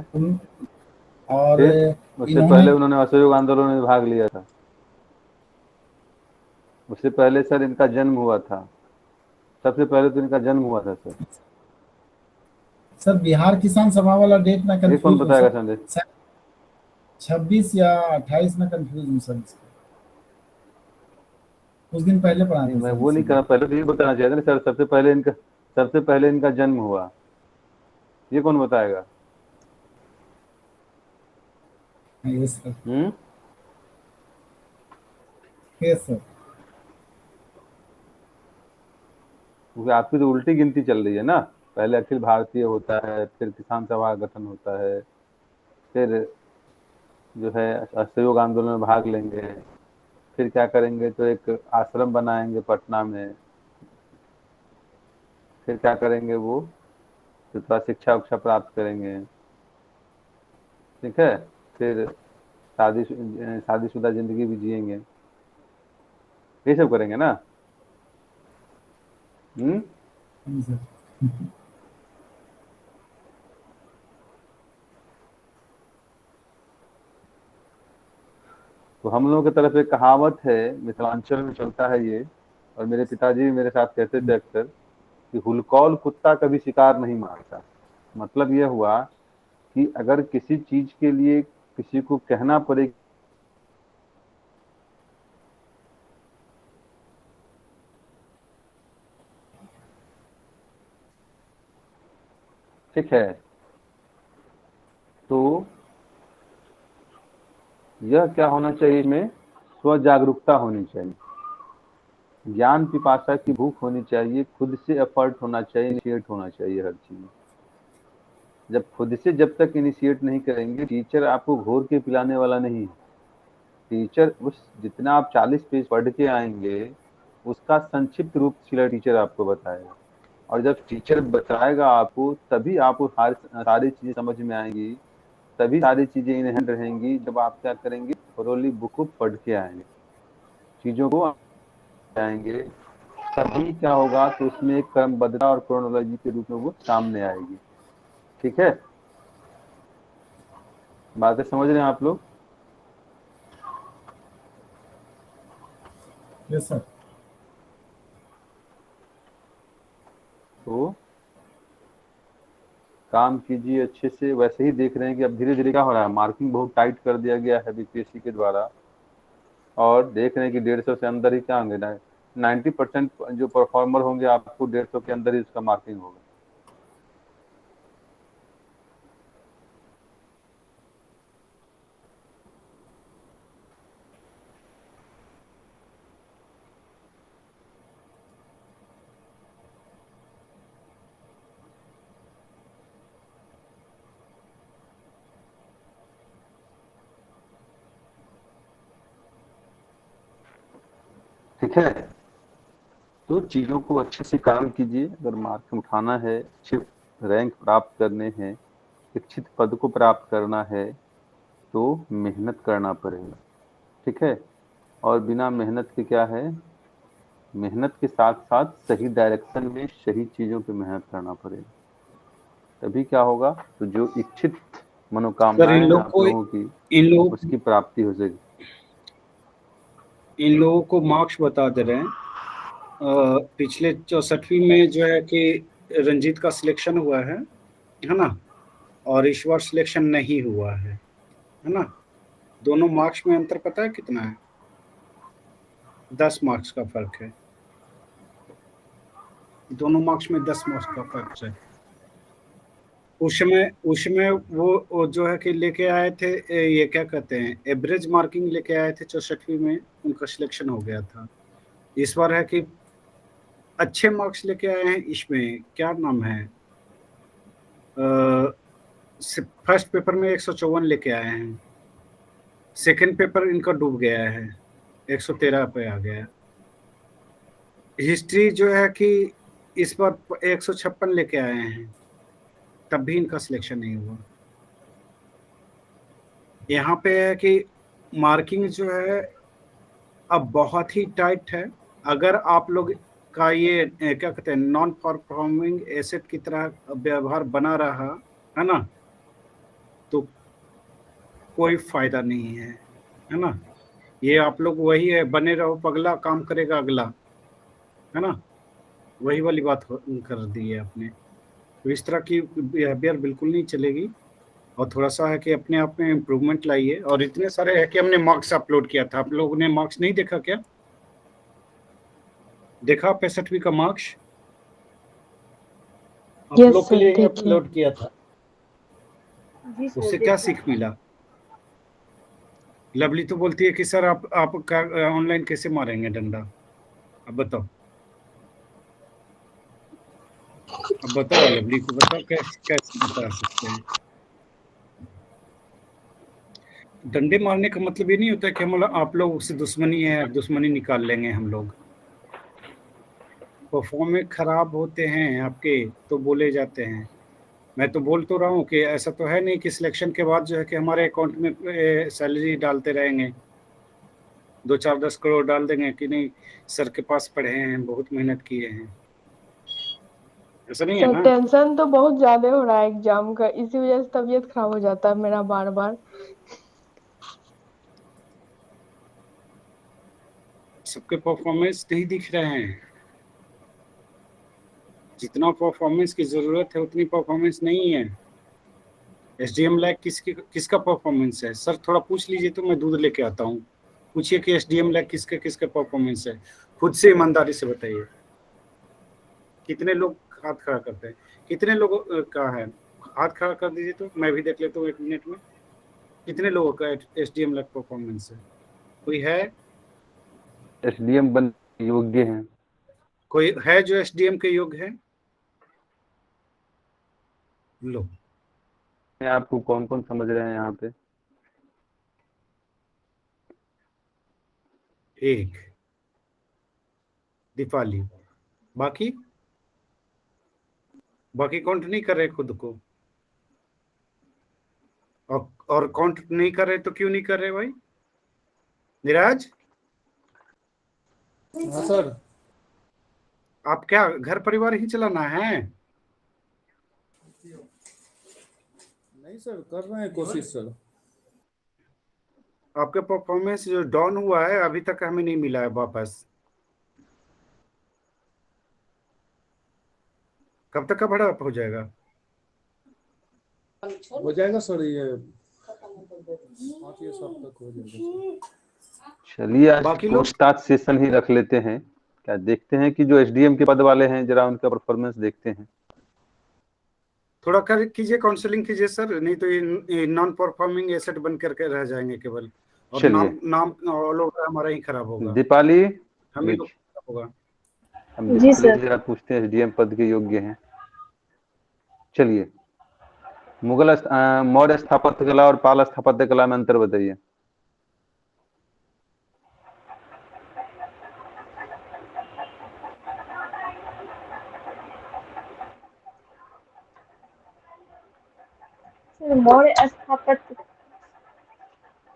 और उससे पहले उन्होंने असहयोग आंदोलन में भाग लिया था। उससे पहले सर इनका जन्म हुआ था। सबसे पहले तो इनका जन्म हुआ था सर। सर बिहार किसान सभा वाला डेट में कंफ्यूज कौन बताएगा संदेश? 26 या 28 में कंफ्यूज हूँ सर। कुछ दिन पहले पढ़ा था। मैं वो नहीं करा, पहले तो ये बताना चाहिए था सर। सबसे पहले इनका जन्म हुआ, ये कौन बताएगा? Yes sir. Yes sir. क्योंकि आपकी तो उल्टी गिनती चल रही है ना। पहले अखिल भारतीय होता है, फिर किसान सभा का गठन होता है, फिर जो है असहयोग आंदोलन में भाग लेंगे, फिर क्या करेंगे तो एक आश्रम बनाएंगे पटना में, फिर क्या करेंगे वो तो थोड़ा शिक्षा उक्षा प्राप्त करेंगे, ठीक है, फिर शादीशुदा जिंदगी भी जिएंगे, ये सब करेंगे ना। तो हम लोगों की तरफ एक कहावत है, मिथिलांचल में चलता है ये, और मेरे पिताजी भी मेरे साथ कहते थे अक्सर कि हुलकौल कुत्ता कभी शिकार नहीं मारता। मतलब यह हुआ कि अगर किसी चीज के लिए किसी को कहना पड़े ठीक है, तो यह क्या होना चाहिए, इसमें स्व जागरूकता होनी चाहिए, ज्ञान पिपासा की भूख होनी चाहिए, खुद से एफर्ट होना चाहिए, इनिशिएट होना चाहिए हर चीज। जब तक इनिशिएट नहीं करेंगे, टीचर आपको घोर के पिलाने वाला नहीं है। टीचर जितना आप 40 पेज पढ़ के आएंगे उसका संक्षिप्त रूप सिला टीचर आपको बताएगा, और जब टीचर बताएगा आपको तभी आपको सारी चीजें समझ में आएंगी, तभी सारी चीजें इन हैंड रहेंगी जब आप क्या करेंगे, थोरोली बुक को पढ़ के आएंगे, चीजों को आएंगे, तभी क्या होगा तो उसमें एक क्रमबद्धता और क्रोनोलॉजी के रूप में वो सामने आएगी। ठीक है, बातें समझ रहे हैं आप लोग? Yes sir. तो काम कीजिए अच्छे से। वैसे ही देख रहे हैं कि अब धीरे धीरे क्या हो रहा है, मार्किंग बहुत टाइट कर दिया गया है बीपीएससी के द्वारा, और देख रहे हैं कि 150 से अंदर ही क्या होंगे ना, 90% जो परफॉर्मर होंगे आपको 150 के अंदर ही उसका मार्किंग होगा। ठीक है, तो चीजों को अच्छे से काम कीजिए। अगर मार्क्स उठाना है, अच्छे रैंक प्राप्त करने हैं, इच्छित पद को प्राप्त करना है, तो मेहनत करना पड़ेगा। ठीक है, और बिना मेहनत के क्या है, मेहनत के साथ साथ सही डायरेक्शन में सही चीजों पे मेहनत करना पड़ेगा, तभी क्या होगा, तो जो इच्छित मनोकामनाएं हैं आप लोगों की उसकी प्राप्ति हो जाएगी। इन लोगों को मार्क्स बता दे रहे हैं। पिछले 64वीं में जो है कि रंजीत का सिलेक्शन हुआ है ना, और इस बार सिलेक्शन नहीं हुआ है ना। दोनों मार्क्स में अंतर पता है कितना है? 10 मार्क्स का फर्क है। दोनों मार्क्स में 10 मार्क्स का फर्क है। उसमें वो जो है कि लेके आए थे, ये क्या कहते हैं, एवरेज मार्किंग लेके आए थे 64वीं में, उनका सिलेक्शन हो गया था। इस बार है कि अच्छे मार्क्स लेके आए हैं। इसमें क्या नाम है, फर्स्ट पेपर में 154 लेके आए हैं, सेकंड पेपर इनका डूब गया है, 113 पे आ गया। हिस्ट्री जो है कि इस बार 156 लेके आए हैं, तब भी इनका सिलेक्शन नहीं हुआ। यहाँ पे है कि मार्किंग जो है अब बहुत ही टाइट है। अगर आप लोग का ये क्या कहते हैं, नॉन परफॉर्मिंग एसेट की तरह व्यवहार बना रहा है ना, तो कोई फायदा नहीं है ना। ये आप लोग वही है, बने रहो पगला, काम करेगा अगला, है ना, वही वाली बात कर दी है आपने। तो इस तरह की बिहेवियर बिल्कुल नहीं चलेगी, और थोड़ा सा है कि अपने आप में इम्प्रूवमेंट लाइए। और इतने सारे है कि हमने मार्क्स अपलोड किया था, आप लोगों ने मार्क्स नहीं देखा क्या? देखा 65वीं का मार्क्स आप लोग के लिए अपलोड किया था, उससे क्या सीख मिला? लवली तो बोलती है कि सर आप ऑनलाइन कैसे मारेंगे डंडा, अब बताओ, अब बताओ लवली को, बताओ कैसे बता सकते हैं। डंडे मारने का मतलब ये नहीं होता कि हम आप लोग उससे दुश्मनी है, दुश्मनी निकाल लेंगे हम लोग। परफॉर्मेंस खराब होते हैं आपके तो बोले जाते हैं। मैं तो बोल तो रहा हूँ कि ऐसा तो है नहीं कि सिलेक्शन के बाद जो है कि हमारे अकाउंट में सैलरी डालते रहेंगे, 2-4-10 करोड़ डाल देंगे कि नहीं सर के पास पढ़े हैं, बहुत मेहनत किए हैं, ऐसा नहीं है ना। टेंशन तो बहुत ज्यादा हो रहा है एग्जाम का, इसी वजह से तबीयत खराब हो जाता है मेरा बार बार। सबके परफॉर्मेंस नहीं दिख रहे हैं, जितना परफॉर्मेंस की जरूरत है उतनी परफॉर्मेंस नहीं है। एसडीएम लैग किसका परफॉर्मेंस है? सर थोड़ा पूछ लीजिए तो मैं दूध लेके आता हूँ। पूछिए कि एसडीएम लैग किसके परफॉर्मेंस है, खुद से ईमानदारी से बताइए। कितने लोग हाथ खड़ा करते हैं? कितने लोगों का है? हाथ खड़ा कर दीजिए तो मैं भी देख लेता हूँ 1 मिनट में। कितने लोगों का एसडीएम लैग परफॉर्मेंस है? कोई है? एसडीएम बन योग्य हैं? कोई है जो एसडीएम के योग्य है? लो, आपको कौन कौन समझ रहे हैं यहाँ पे? एक दीपाली, बाकी काउंट नहीं कर रहे खुद को। और काउंट नहीं कर रहे तो क्यों नहीं कर रहे भाई? निराज, हाँ सर। आप क्या घर परिवार ही चलाना है? नहीं सर, कर रहे हैं कोशिश सर। आपका परफॉर्मेंस जो डाउन हुआ है अभी तक हमें नहीं मिला है वापस। कब तक का बड़ा अप हो जाएगा? हो जाएगा सर, ये 5 साल तक हो जाएगा। चलिए आज बाकी लोग पूछताछ सेशन ही रख लेते हैं, क्या देखते हैं कि जो एसडीएम के पद वाले हैं जरा उनका परफॉर्मेंस देखते हैं। थोड़ा कर कीजिए, काउंसलिंग कीजिए सर, नहीं तो ये नॉन परफॉर्मिंग एसेट बन करके रह जाएंगे केवल, और चलिए नाम ऑल ओवर हमारा ही खराब होगा, दीपाली हम ही लोग खराब होगा। हम जी दीपाली सर। से जरा पूछते हैं एसडीएम पद के योग्य हैं। चलिए मौर्य स्थापत्य कला और पाल स्थापत्य कला में अंतर बताइए। सर मौर्य स्थापत्य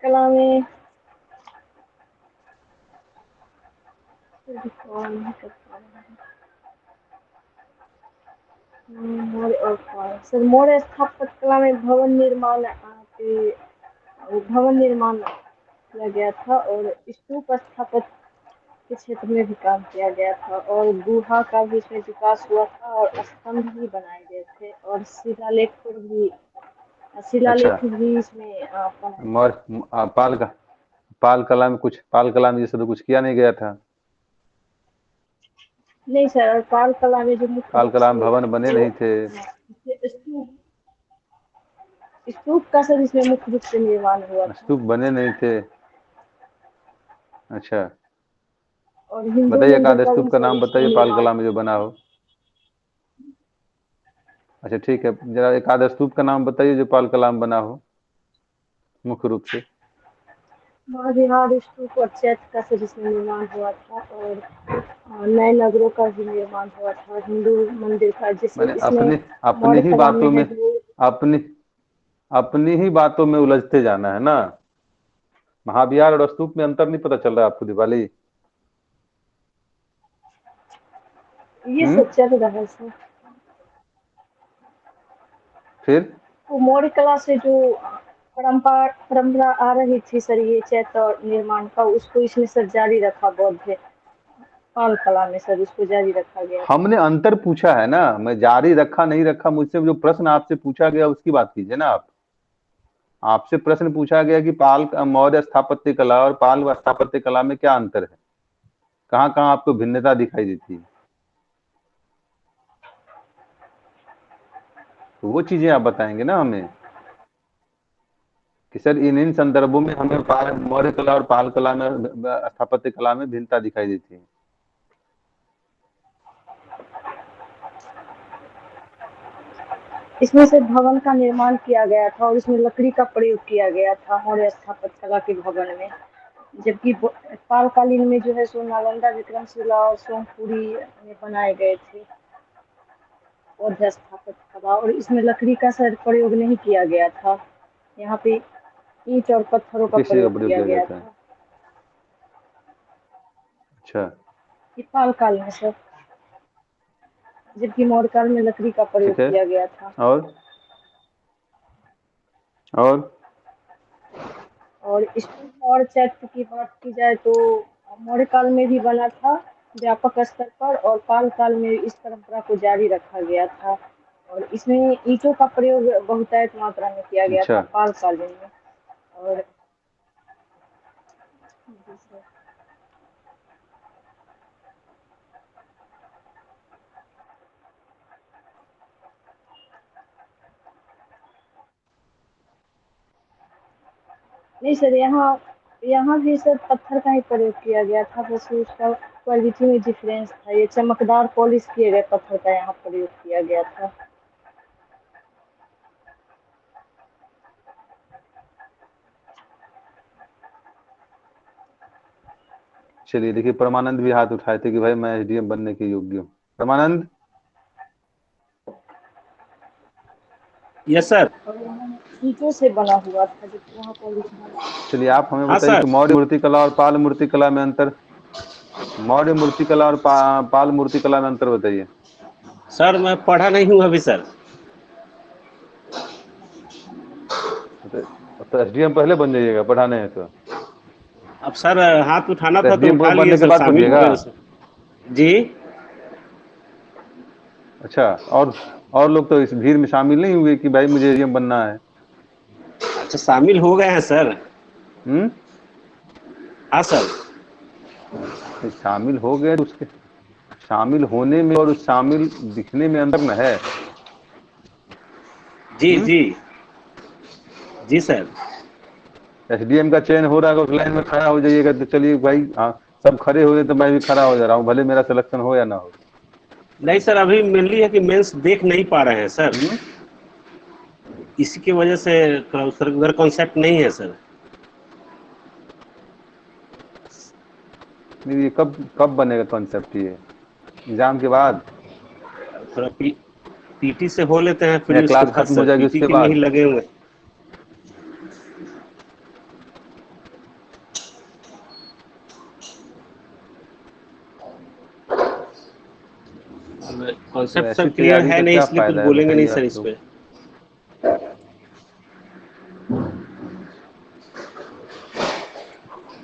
कला में मौर्य और पाल, सर मौर्य स्थापत्य कला में भवन निर्माण किया गया था, और स्तूप स्थापत्य के क्षेत्र में भी काम किया गया था, और गुहा का भी इसमें विकास हुआ था, और स्तंभ भी बनाए गए थे, और शिलालेख भी इसमें बनाए। पाल कला में जैसे तो कुछ किया नहीं गया था। नहीं सर, और पाल कला में जो मुख्य पाल रूप कला में से भवन बने नहीं थे। स्तूप का सर इसमें मुख्य रूप से निर्माण हुआ था। स्तूप बने नहीं थे, अच्छा और हिंदू बताइए मंदिर एकाध का स्तूप भी का सर नाम बताइए इसमें पाल निर्माण कला में जो बना हो। अच्छा ठीक है, जरा एकाध स्तूप का नाम बताइए जो पाल कला में बना हो मुख्य रूप से। महाविहार स्तूप और चैत्य का सर इसमें निर्माण हुआ था, और नए नगरों का भी निर्माण हुआ था, हिंदू मंदिर का, जैसे मैंने इसमें अपनी मौर्य ही कला में बातों है में जो अपनी ही बातों में उलझते जाना है ना। महाविहार और स्तूप में अंतर नहीं पता चल रहा है आपको दीवाली? ये सब चल रहा है सर। फिर तो मौर्य कला से जो परंपरा आ रही थी सर, ये चैत्य और निर्माण का, उसको इसमें सर जारी रखा बौद्ध पाल कला में सर, उसको जारी रखा गया। हमने अंतर पूछा है ना, मैं जारी रखा नहीं रखा, मुझसे जो प्रश्न आपसे पूछा गया उसकी बात कीजिए ना। आपसे प्रश्न पूछा गया कि मौर्य स्थापत्य कला और पाल स्थापत्य कला में क्या अंतर है, कहाँ कहाँ आपको भिन्नता दिखाई देती है, तो वो चीजें आप बताएंगे ना हमें कि सर इन संदर्भों में हमें मौर्य कला और पाल कला में स्थापत्य कला में भिन्नता दिखाई देती है। इसमें से भवन का निर्माण किया गया था, और इसमें लकड़ी का प्रयोग किया गया था मौर्य स्थापत्य कला के भवन में, जबकि पालकालीन में जो है सो नालंदा, विक्रमशिला और सोमपुरी में बनाए गए थे बौद्ध स्थापत्य कला, और इसमें लकड़ी का सर प्रयोग नहीं किया गया था, यहाँ पे ईंट और पत्थरों का प्रयोग किया गया था। अच्छा, पाल काल में सर, जबकि मौर्य काल में लकड़ी का प्रयोग किया गया था। और स्तूप और चैत्य की बात की जाए तो मौर्य काल में भी बना था व्यापक स्तर पर, और पाल काल में इस परंपरा को जारी रखा गया था, और इसमें ईंटों का प्रयोग बहुतायत मात्रा में किया गया था पाल काल में। और नहीं सर, यहाँ भी सर पत्थर का ही प्रयोग किया गया था, बस उसका क्वालिटी में डिफरेंस था, ये चमकदार पॉलिश किए गए पत्थर का यहाँ प्रयोग किया गया था। चलिए देखिए, परमानंद भी हाथ उठाए थे कि भाई मैं एसडीएम बनने के योग्य हूँ। परमानंद। Yes sir. ईंटों से बना हुआ था जो वहाँ पॉलिश। चलिए आप हमें बताइए कि मौर्य मूर्ति कला और पाल मूर्ति कला में अंतर, मौर्य मूर्ति कला और पाल मूर्ति कला में अंतर बताइए। सर मैं पढ़ा नहीं हूँ अभी सर। तो एसडीएम पहले बन जाइएगा, पढ़ाने हैं तो। अब सर हाथ उठाना था तो एसडीएम उठा लिए बनने के सर, बाद शामिल हो बनिएगा गए जी। अच्छा, और और लोग तो इस भीड़ में शामिल नहीं हुए कि भाई मुझे एजीएम बनना है। अच्छा, शामिल हो गए हैं सर। हाँ सर। तो शामिल हो गए तो उसके शामिल होने में और उस शामिल दिखने में अंतर न है। जी जी जी सर। एसडीएम का चयन हो रहा है, उस लाइन में खड़ा हो जाइएगा तो चलिए भाई, हाँ सब खड़े हो गए तो मैं भी खड़ा हो जा रहा हूँ, भले मेरा सिलेक्शन हो या ना हो। नहीं सर, अभी मेनली है कि मेंस देख नहीं पा रहे हैं सर, इसी की वजह से सर उधर कॉन्सेप्ट नहीं है सर। नहीं, ये कब बनेगा कॉन्सेप्ट, ये एग्जाम के बाद थोड़ा पीटी से हो लेते हैं, या फिर उसके क्लास बाद खत्म हो सर जाएगी पीटी उसके के में ही बाद? लगे हुए। तो कॉन्सेप्ट सर ऐसी क्लियर तैयारी है का नहीं, क्या इसलिए कुछ फायदा है बोलेंगे नहीं बताइए सर आप इस लोग। पे।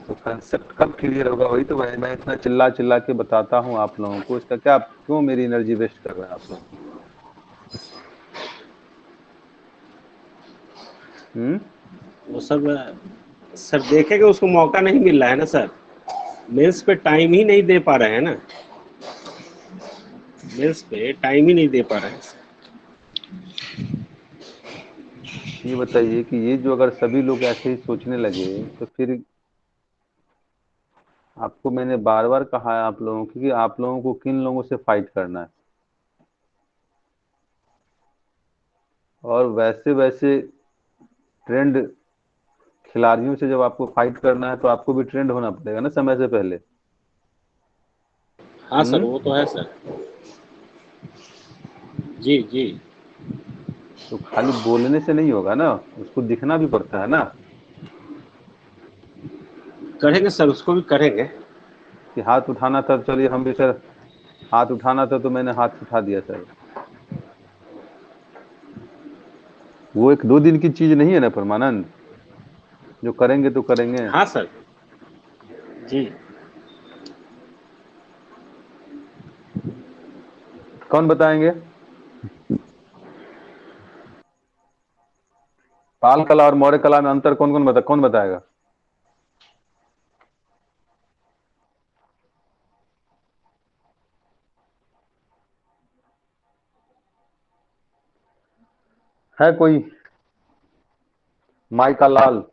तो कंसेप्ट कब क्लियर होगा, वही तो भाई मैं इतना चिल्ला चिल्ला के बताता हूँ आप लोगों को, इसका क्या, क्यों मेरी एनर्जी वेस्ट कर रहे हैं आप लोग? वो सब सर देखेंगे, उसको मौका नहीं मिल रहा है ना सर, मेंस पे टाइम ही नहीं दे पा रहे हैं ना, मेंस पे टाइम ही नहीं दे पा रहे हैं। ये बताइए कि ये जो अगर सभी लोग ऐसे ही सोचने लगे तो फिर आपको मैंने बार बार कहा है आप लोगों को कि आप लोगों को किन लोगों से फाइट करना है, और वैसे वैसे ट्रेंड खिलाड़ियों से जब आपको फाइट करना है तो आपको भी ट्रेंड होना पड़ेगा ना समय से पहले। हाँ सर, वो तो है सर। जी जी। तो खाली बोलने से नहीं होगा ना, उसको दिखना भी पड़ता है ना। करेंगे सर, उसको भी करेंगे। कि हाथ उठाना था, चलिए हम भी सर, हाथ उठाना था तो मैंने हाथ उठा दिया सर। वो एक दो दिन की चीज नहीं है ना परमानंद, जो करेंगे तो करेंगे। हाँ सर। जी। कौन बताएंगे? पाल कला और मौर्य कला में अंतर कौन बताएगा? है कोई माई का लाल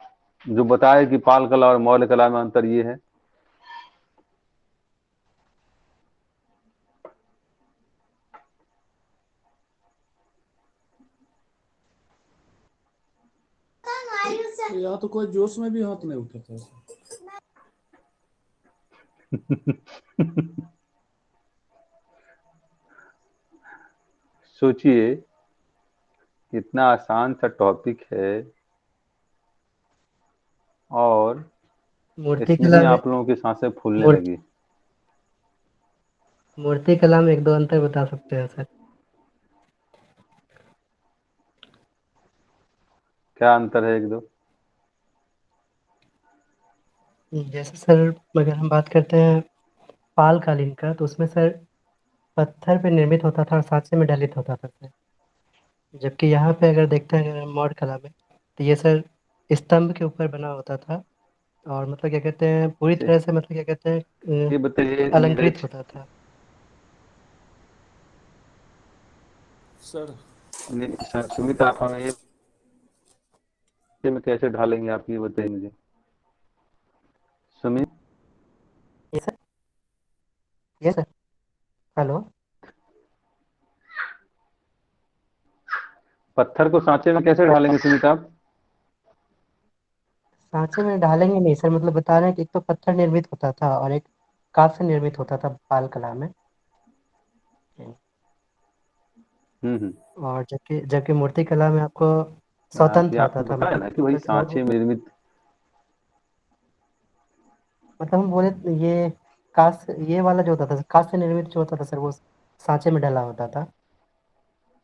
जो बताए कि पाल कला और मौर्य कला में अंतर ये है? यहाँ तो कोई जोश में भी हाथ नहीं उठाता है। सोचिए कितना आसान सा टॉपिक है और मूर्ति इसमें ही कला में आप लोगों की सांसें फूलने लगी। मूर्ति कला में एक दो अंतर बता सकते हैं सर? क्या अंतर है एक दो? जैसे सर अगर हम बात करते हैं पाल कालीन का, तो उसमें सर पत्थर पे निर्मित होता था और सांचे में ढलित होता था सर। जबकि यहाँ पे अगर देखते हैं अगर मौर्य कला में, तो ये सर स्तंभ के ऊपर बना होता था, और मतलब क्या कहते हैं पूरी तरह से मतलब क्या कहते हैं ये बताइए अलंकृत नीरज, होता था सर। सुमित आप हमें ये में कैसे ढालेंगे, आप ये बताइए मुझे सुमित। ये सर, ये सर, हेलो। पत्थर को सांचे में कैसे ढालेंगे सुमित आप? सांचे में ढालेंगे नहीं सर, मतलब बता रहे हैं कि एक तो पत्थर निर्मित होता था और एक कांच से निर्मित होता था पाल कला में। और जबकि जबकि मूर्ति कला में आपको ये स्वतंत्र होता आपने था, बताया मतलब ना कि वही सांचे में निर्मित। मतलब हम बोले तो ये कांच, ये वाला जो होता था कांच से निर्मित जो होता था सर, वो सांचे में डला होता था।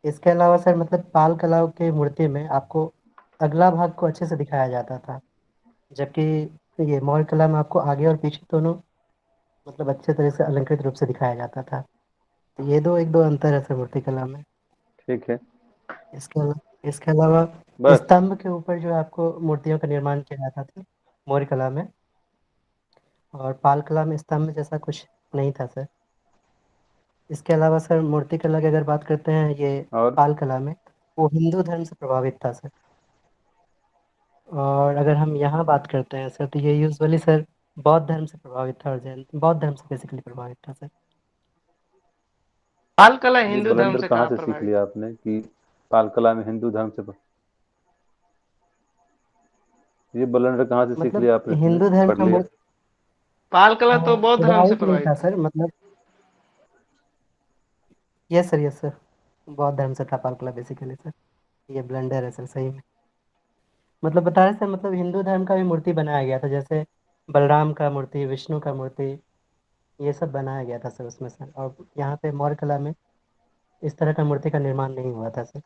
इसके अलावा सर मतलब पाल कला के मूर्ति में आपको अगला भाग को अच्छे से दिखाया जाता था, जबकि ये मौर्य कला में आपको आगे और पीछे दोनों मतलब अच्छे तरह से अलंकृत रूप से दिखाया जाता था। तो ये दो एक दो अंतर है सर मूर्ति कला में। ठीक है, इसके अलावा बस स्तंभ के ऊपर जो है आपको मूर्तियों का निर्माण किया जाता था मौर्य कला में, और पाल कला में स्तंभ जैसा कुछ नहीं था सर। इसके अलावा सर मूर्ति कला की अगर बात करते हैं ये और पाल कला में, वो हिंदू धर्म से प्रभावित था सर। और अगर हम यहाँ बात करते हैं सर तो ये यूजुअली सर बौद्ध धर्म से प्रभावित था, और जैन बौद्ध धर्म से बेसिकली प्रभावित था सर। पाल कला ये हिंदू धर्म ब्लेंडर से कहाँ कहाँ से सीख प्रभावित? लिया आपने कि पाल कला में हिंदू धर्म से? ये ब्लेंडर कहाँ से सीख मतलब लिया आपने? हिंदू धर्म पढ़ का लिया? पाल कला तो बौद्ध धर्म से प्रभावित नहीं प्रभावित था है। सर, मतलब यस सर बौद्ध धर्म से था पाल कला बेसिकली सर। ये ब्लेंडर है सर सही में। मतलब बता रहे सर, मतलब हिंदू धर्म का भी मूर्ति बनाया गया था, जैसे बलराम का मूर्ति, विष्णु का मूर्ति, ये सब बनाया गया था सर उसमें सर। और यहाँ पे मौर्य कला में इस तरह का मूर्ति का निर्माण नहीं हुआ था सर।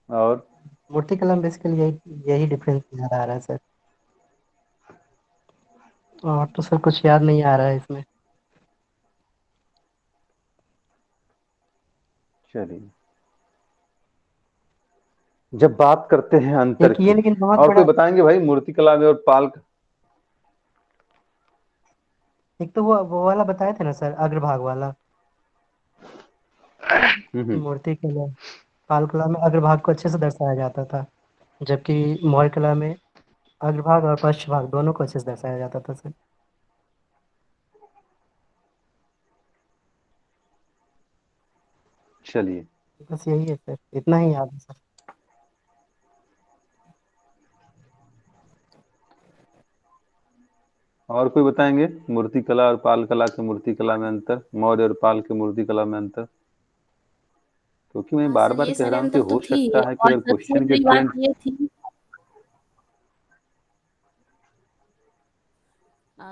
और मूर्ति कला में बेसिकली यही डिफरेंस नजर आ रहा है सर। और तो सर कुछ याद नहीं आ रहा है इसमें। चलिए, जब बात करते हैं अंतर एक ये की, लेकिन बहुत और बड़ा, कोई बताएंगे भाई मूर्ति कला में और पाल? एक तो वो वाला बताए थे ना सर, अग्रभाग वाला मूर्ति कला, पाल कला में अग्रभाग को अच्छे से दर्शाया जाता था, जबकि मौर्य कला में अग्रभाग और पश्च भाग दोनों को अच्छे से दर्शाया जाता था सर। चलिए, बस यही है सर, इतना ही याद है सर। और कोई बताएंगे मूर्ति कला और पाल कला के मूर्ति कला में अंतर, मौर्य और पाल के मूर्ति कला में अंतर? क्योंकि मैं हाँ बार सर, बार ये कह सारे रहा हूँ कि अंतर तो हो थी ही, सकता है कि और अगर सबसे क्वेश्चन के बड़ी बात ट्रेंड ये थी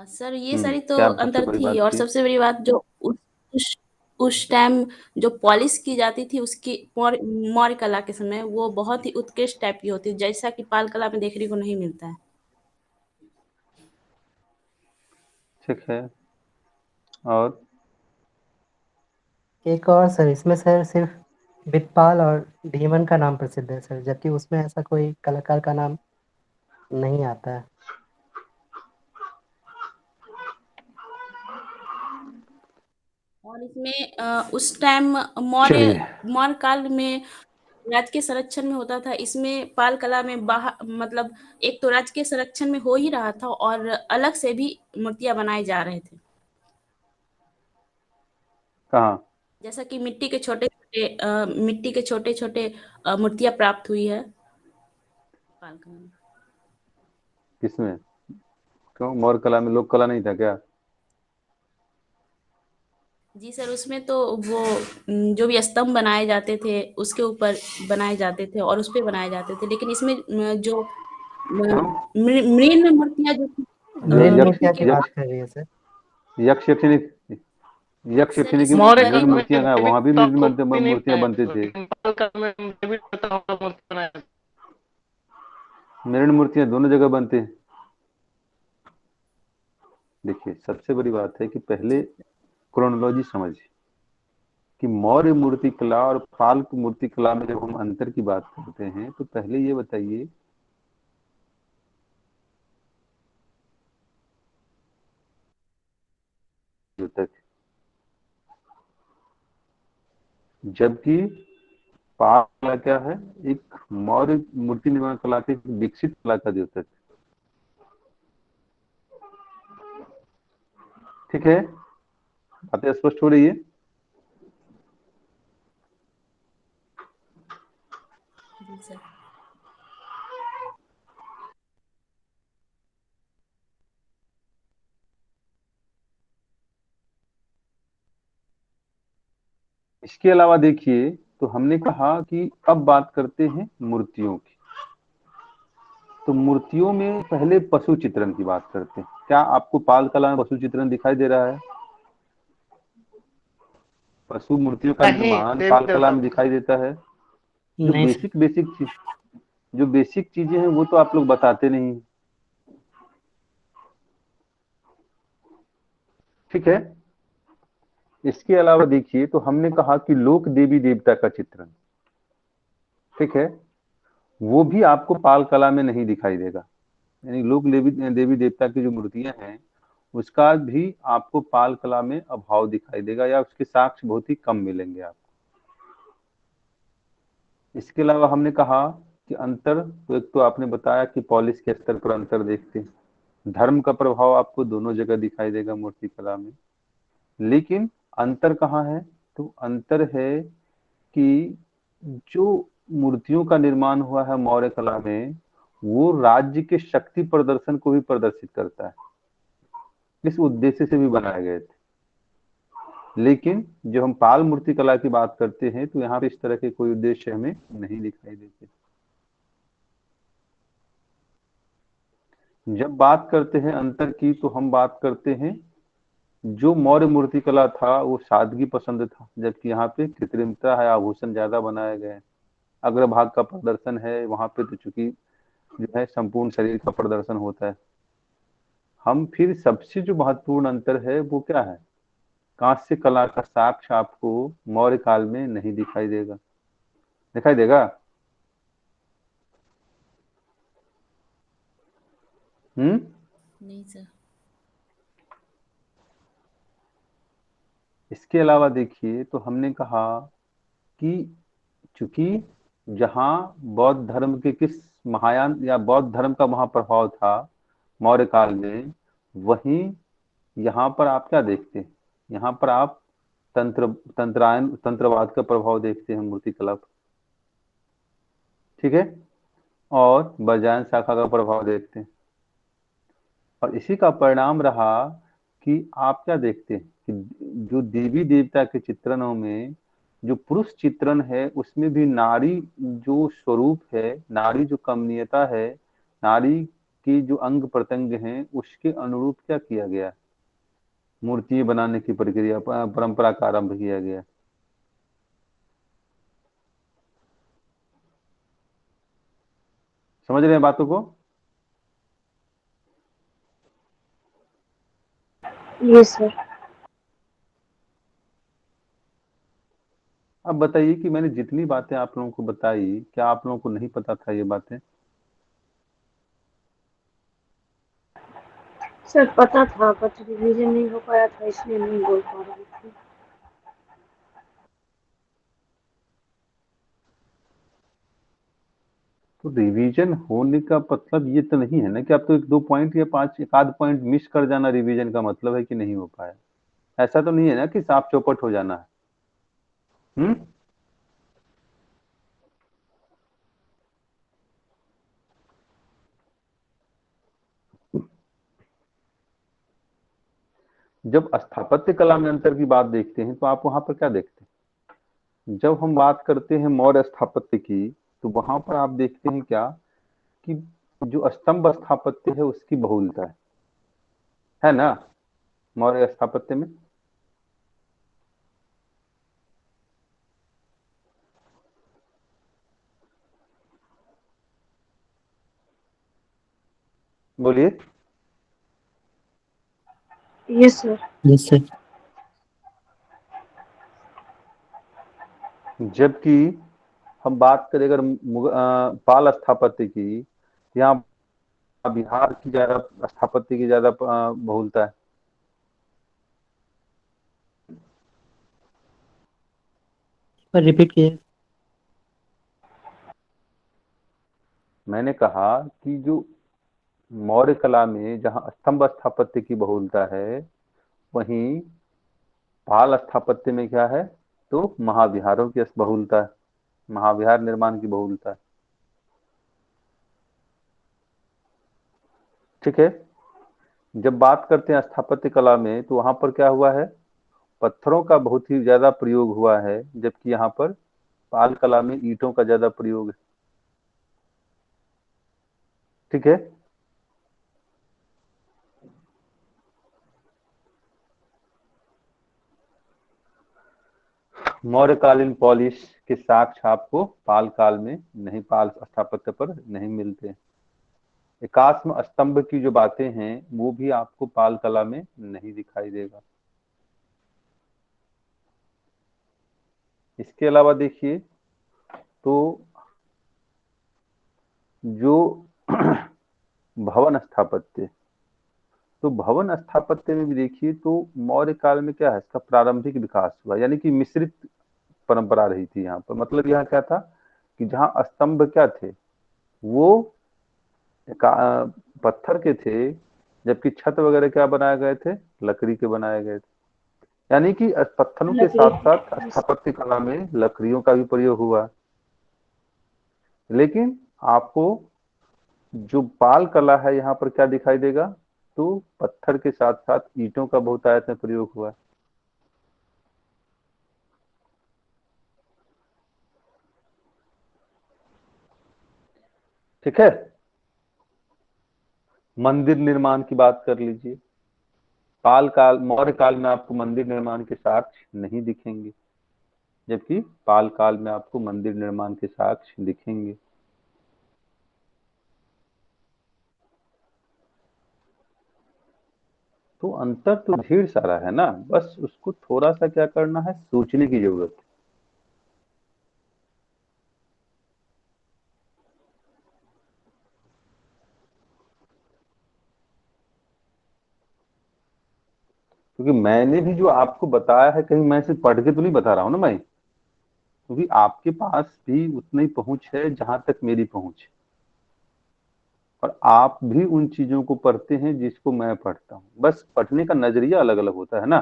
सर, ये सारी तो क्या सबसे अंतर बड़ी थी, बात और थी? सबसे बड़ी बात जो उस टाइम जो पॉलिश की जाती थी उसकी मौर्य कला के समय, वो बहुत ही उत्कृष्ट टाइप की होती है, जैसा कि पाल कला में देखने को नहीं मिलता है। ठीक है। और एक और सर, इसमें सर सिर्फ बितपाल और धीमन का नाम प्रसिद्ध है सर, जबकि उसमें ऐसा कोई कलाकार का नाम नहीं आता है। और इसमें उस टाइम मौर्य चलिए, मौर्य काल में राजकीय संरक्षण में होता था, इसमें पाल कला में बाहर मतलब एक तो राजकीय संरक्षण में हो ही रहा था, और अलग से भी मूर्तियां बनाए जा रहे थे, कहाँ? जैसा कि मिट्टी के छोटे छोटे मूर्तियां प्राप्त हुई है पाल कला में। किसमें? क्यों मौर्य कला में लोक कला नहीं था क्या? जी सर, उसमें तो वो जो भी स्तंभ बनाए जाते थे उसके ऊपर बनाए जाते थे और उस पे बनाए जाते थे, लेकिन इसमें जो क्यों? मृण मूर्तियां जो थी, जो मृण यक्ष मूर्तियां मिट्टी की के बात यक्ष कर रही है सर। यक्ष यक्षिणी यक्ष सर यक्षिणी की इसमें मौर्य मृण काल में मूर्तियां कहाँ? कभी वहां भी तो आपको भी नहीं मूर्तियां बनाया, बनती थी। लेकिन पाल काल में भी पता होगा मूर्ति बनाया। मृण मूर्तियां दोनों जगह बनती हैं। देखिए, सबसे बड़ी बात है कि पहले क्रोनोलॉजी समझिए कि मौर्य मूर्ति कला और पाल की मूर्ति कला में जब हम अंतर की बात करते हैं तो पहले ये बताइए जो तक, जबकि पाल कला क्या है? एक मौर्य मूर्ति निर्माण कला के विकसित कला का द्योतक। ठीक है, बातें स्पष्ट हो रही है? जी सर। इसके अलावा देखिए, तो हमने कहा कि अब बात करते हैं मूर्तियों की। तो मूर्तियों में पहले पशु चित्रण की बात करते हैं। क्या आपको पाल कला में पशु चित्रण दिखाई दे रहा है? पशु मूर्तियों का नहीं, निर्माण देवी पाल कला देवता में दिखाई देता है? जो नहीं सर। बेसिक चीजें हैं वो तो आप लोग बताते नहीं। ठीक है, इसके अलावा देखिए, तो हमने कहा कि लोक देवी देवता का चित्रण, ठीक है, वो भी आपको पाल कला में नहीं दिखाई देगा। यानी लोक देवी देवता की जो मूर्तियां हैं उसका भी आपको पाल कला में अभाव दिखाई देगा, या उसके साक्ष्य बहुत ही कम मिलेंगे आपको। इसके अलावा हमने कहा कि अंतर, तो एक तो आपने बताया कि पॉलिश के स्तर पर अंतर देखते हैं, धर्म का प्रभाव आपको दोनों जगह दिखाई देगा मूर्ति कला में। लेकिन अंतर कहाँ है? तो अंतर है कि जो मूर्तियों का निर्माण हुआ है मौर्य कला में, वो राज्य के शक्ति प्रदर्शन को भी प्रदर्शित करता है, इस उद्देश्य से भी बनाए गए थे। लेकिन जब हम पाल मूर्ति कला की बात करते हैं तो यहाँ पे इस तरह के कोई उद्देश्य हमें नहीं दिखाई देते। जब बात करते हैं अंतर की, तो हम बात करते हैं जो मौर्य मूर्ति कला था वो सादगी पसंद था, जबकि यहाँ पे कृत्रिमता है, आभूषण ज्यादा बनाए गए हैं। अग्रभाग का प्रदर्शन है वहां पे, तो चूंकि जो है संपूर्ण शरीर का प्रदर्शन होता है। हम फिर सबसे जो महत्वपूर्ण अंतर है वो क्या है? कांस्य कला का साक्ष्य आपको मौर्य काल में नहीं दिखाई देगा। दिखाई देगा? नहीं सर। इसके अलावा देखिए, तो हमने कहा कि चूंकि जहां बौद्ध धर्म के किस महायान या बौद्ध धर्म का वहां प्रभाव था मौर्य काल में, वहीं यहाँ पर आप क्या देखते हैं? यहाँ पर आप तंत्रवाद का प्रभाव देखते हैं मूर्ति कला पर, ठीक है, और वज्रायन शाखा का प्रभाव देखते हैं। और इसी का परिणाम रहा कि आप क्या देखते हैं कि जो देवी देवता के चित्रणों में जो पुरुष चित्रण है उसमें भी नारी जो स्वरूप है, नारी जो कमनीयता है, नारी की जो अंग प्रत्यंग हैं, उसके अनुरूप क्या किया गया? मूर्ति बनाने की प्रक्रिया परंपरा का आरंभ किया गया। समझ रहे हैं बातों को? Yes sir. अब बताइए कि मैंने जितनी बातें आप लोगों को बताई, क्या आप लोगों को नहीं पता था ये बातें? सर पता था, बट रिवीजन नहीं हो पाया था, इसलिए नहीं बोल पा रही थी। तो रिवीजन होने का मतलब ये तो नहीं है ना कि आप तो एक दो पॉइंट या एक आध पॉइंट मिस कर जाना रिवीजन का मतलब है कि नहीं हो पाया। ऐसा तो नहीं है ना कि साफ चौपट हो जाना है। जब स्थापत्य कला में अंतर की बात देखते हैं तो आप वहां पर क्या देखते हैं? जब हम बात करते हैं मौर्य स्थापत्य की, तो वहां पर आप देखते हैं क्या कि जो स्तंभ स्थापत्य है उसकी बहुलता है ना मौर्य स्थापत्य में। बोलिए। Yes sir. Yes sir. जबकि हम बात करें अगर पाल स्थापत्य की, यहाँ बिहार की ज्यादा स्थापत्य की ज्यादा बहुलता है। पर रिपीट किए। मैंने कहा कि जो मौर्य कला में जहाँ स्तंभ स्थापत्य की बहुलता है, वहीं पाल स्थापत्य में क्या है? तो महाविहारों की बहुलता है, महाविहार निर्माण की बहुलता है। ठीक है। जब बात करते हैं स्थापत्य कला में, तो वहां पर क्या हुआ है? पत्थरों का बहुत ही ज्यादा प्रयोग हुआ है, जबकि यहाँ पर पाल कला में ईंटों का ज्यादा प्रयोग है। ठीक है। मौर्यकालीन पॉलिश के साक्ष्य आपको पाल काल में नहीं, पाल स्थापत्य पर नहीं मिलते। एकाश्म स्तंभ की जो बातें हैं वो भी आपको पाल कला में नहीं दिखाई देगा। इसके अलावा देखिए तो जो भवन स्थापत्य, तो भवन स्थापत्य में भी देखिए तो मौर्य काल में क्या है, इसका प्रारंभिक विकास हुआ, यानी कि मिश्रित परंपरा रही थी यहाँ पर। मतलब यहाँ क्या था कि जहाँ स्तंभ क्या थे वो पत्थर के थे, जबकि छत वगैरह क्या बनाए गए थे, लकड़ी के बनाए गए थे। यानी कि पत्थरों के साथ साथ स्थापत्य कला में लकड़ियों का भी प्रयोग हुआ। लेकिन आपको जो पाल कला है यहाँ पर क्या दिखाई देगा, तो पत्थर के साथ साथ ईंटों का बहुतायत में प्रयोग हुआ। ठीक है। मंदिर निर्माण की बात कर लीजिए। पाल काल, मौर्य काल में आपको मंदिर निर्माण के साक्ष्य नहीं दिखेंगे, जबकि पाल काल में आपको मंदिर निर्माण के साक्ष्य दिखेंगे। तो अंतर तो ढेर सारा है ना, बस उसको थोड़ा सा क्या करना है, सोचने की जरूरत है। क्योंकि मैंने भी जो आपको बताया है, कहीं मैं सिर्फ पढ़ के तो नहीं बता रहा हूँ ना मैं, क्योंकि आपके पास भी उतनी पहुंच है जहां तक मेरी पहुंच है, और आप भी उन चीजों को पढ़ते हैं जिसको मैं पढ़ता हूँ। बस पढ़ने का नजरिया अलग अलग होता है ना।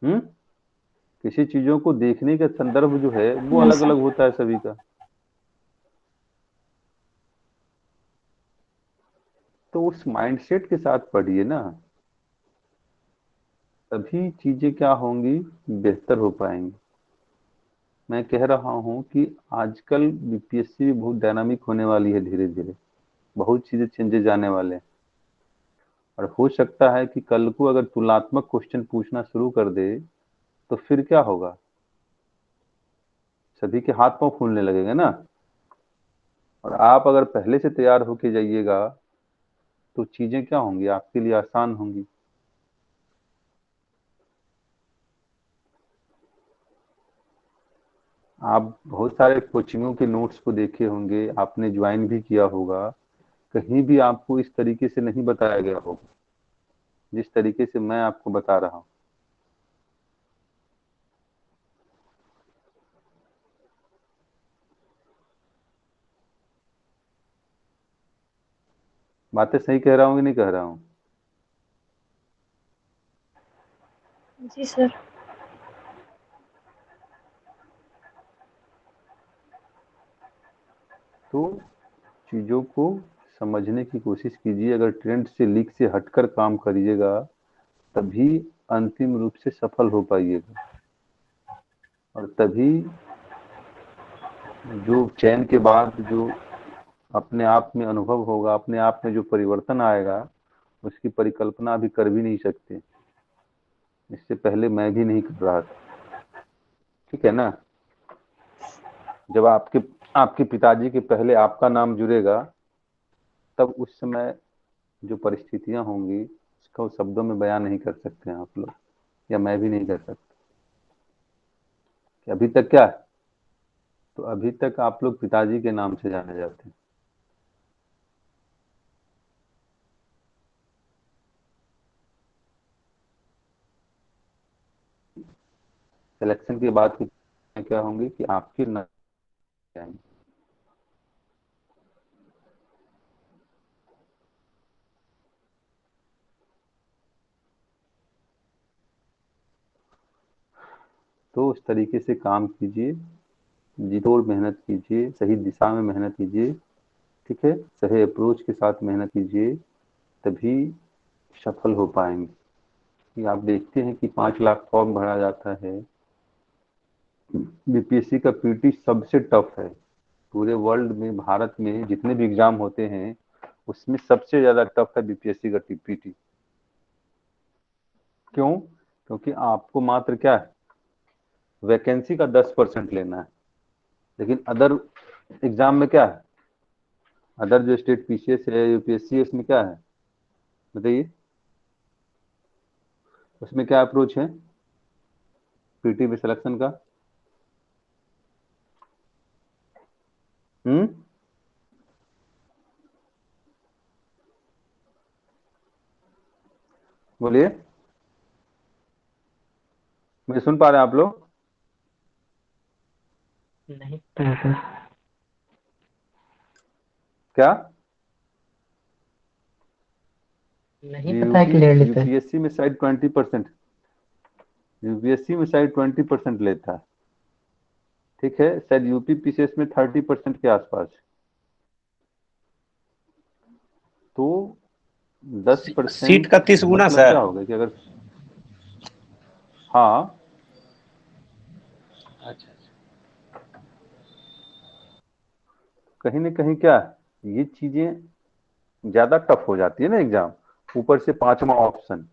किसी चीजों को देखने का संदर्भ जो है वो अलग अलग होता है सभी का। तो उस माइंडसेट के साथ पढ़िए ना, तभी चीजें क्या होंगी, बेहतर हो पाएंगी। मैं कह रहा हूं कि आजकल बीपीएससी भी बहुत डायनामिक होने वाली है, धीरे धीरे बहुत चीजें चेंजेस आने वाले हैं। और हो सकता है कि कल को अगर तुलनात्मक क्वेश्चन पूछना शुरू कर दे तो फिर क्या होगा, सभी के हाथ पांव फूलने लगेंगे ना। और आप अगर पहले से तैयार होके जाइएगा तो चीजें क्या होंगी, आपके लिए आसान होंगी। आप बहुत सारे कोचिंगों के नोट्स को देखे होंगे, आपने ज्वाइन भी किया होगा, कहीं भी आपको इस तरीके से नहीं बताया गया होगा जिस तरीके से मैं आपको बता रहा हूं। बातें सही कह रहा हूं कि नहीं कह रहा हूं? जी सर। तो चीजों को समझने की कोशिश कीजिए। अगर ट्रेंड से, लीक से हटकर काम करिएगा तभी अंतिम रूप से सफल हो पाइएगा, और तभी जो चयन के बाद जो अपने आप में अनुभव होगा, अपने आप में जो परिवर्तन आएगा, उसकी परिकल्पना भी कर भी नहीं सकते। इससे पहले मैं भी नहीं कर रहा था, ठीक है ना। जब आपके पिताजी के पहले आपका नाम जुड़ेगा, तब उस समय जो परिस्थितियां होंगी उसको शब्दों में बयान नहीं कर सकते हैं आप लोग, या मैं भी नहीं कर सकता। कि अभी तक क्या है, तो अभी तक आप लोग पिताजी के नाम से जाने जाते हैं। सिलेक्शन के बाद की क्या होंगी कि आपके न जाएंगे। तो उस तरीके से काम कीजिए, जी तोड़ मेहनत कीजिए, सही दिशा में मेहनत कीजिए, ठीक है, सही अप्रोच के साथ मेहनत कीजिए, तभी सफल हो पाएंगे। कि आप देखते हैं कि 5 लाख फॉर्म भरा जाता है, बीपीएससी का पीटी सबसे टफ है पूरे वर्ल्ड में। भारत में जितने भी एग्जाम होते हैं उसमें सबसे ज्यादा टफ है बीपीएससी का पीटी। क्यों? क्योंकि आपको मात्र क्या है, वैकेंसी का 10% लेना है। लेकिन अदर एग्जाम में क्या है, अदर जो स्टेट पीसीएस है, यूपीएससी है, उसमें क्या है बताइए, उसमें क्या अप्रोच है पीटी में सिलेक्शन का? बोलिए, मुझे सुन पा रहे हैं आप लोग? नहीं पता है सर। क्या? नहीं पता है क्लियरली सर। यूपीएससी में शायद 20%, यूपीएससी में शायद 20% लेता है, ठीक है। शायद यूपी पीसीएस में 30% के आसपास। तो 10% सीट का 30 गुना मतलब सर। क्या होगा कि अगर, हाँ अच्छा, कहीं ना कहीं क्या ये चीजें ज्यादा टफ हो जाती है ना एग्जाम, ऊपर से 5वां ऑप्शन,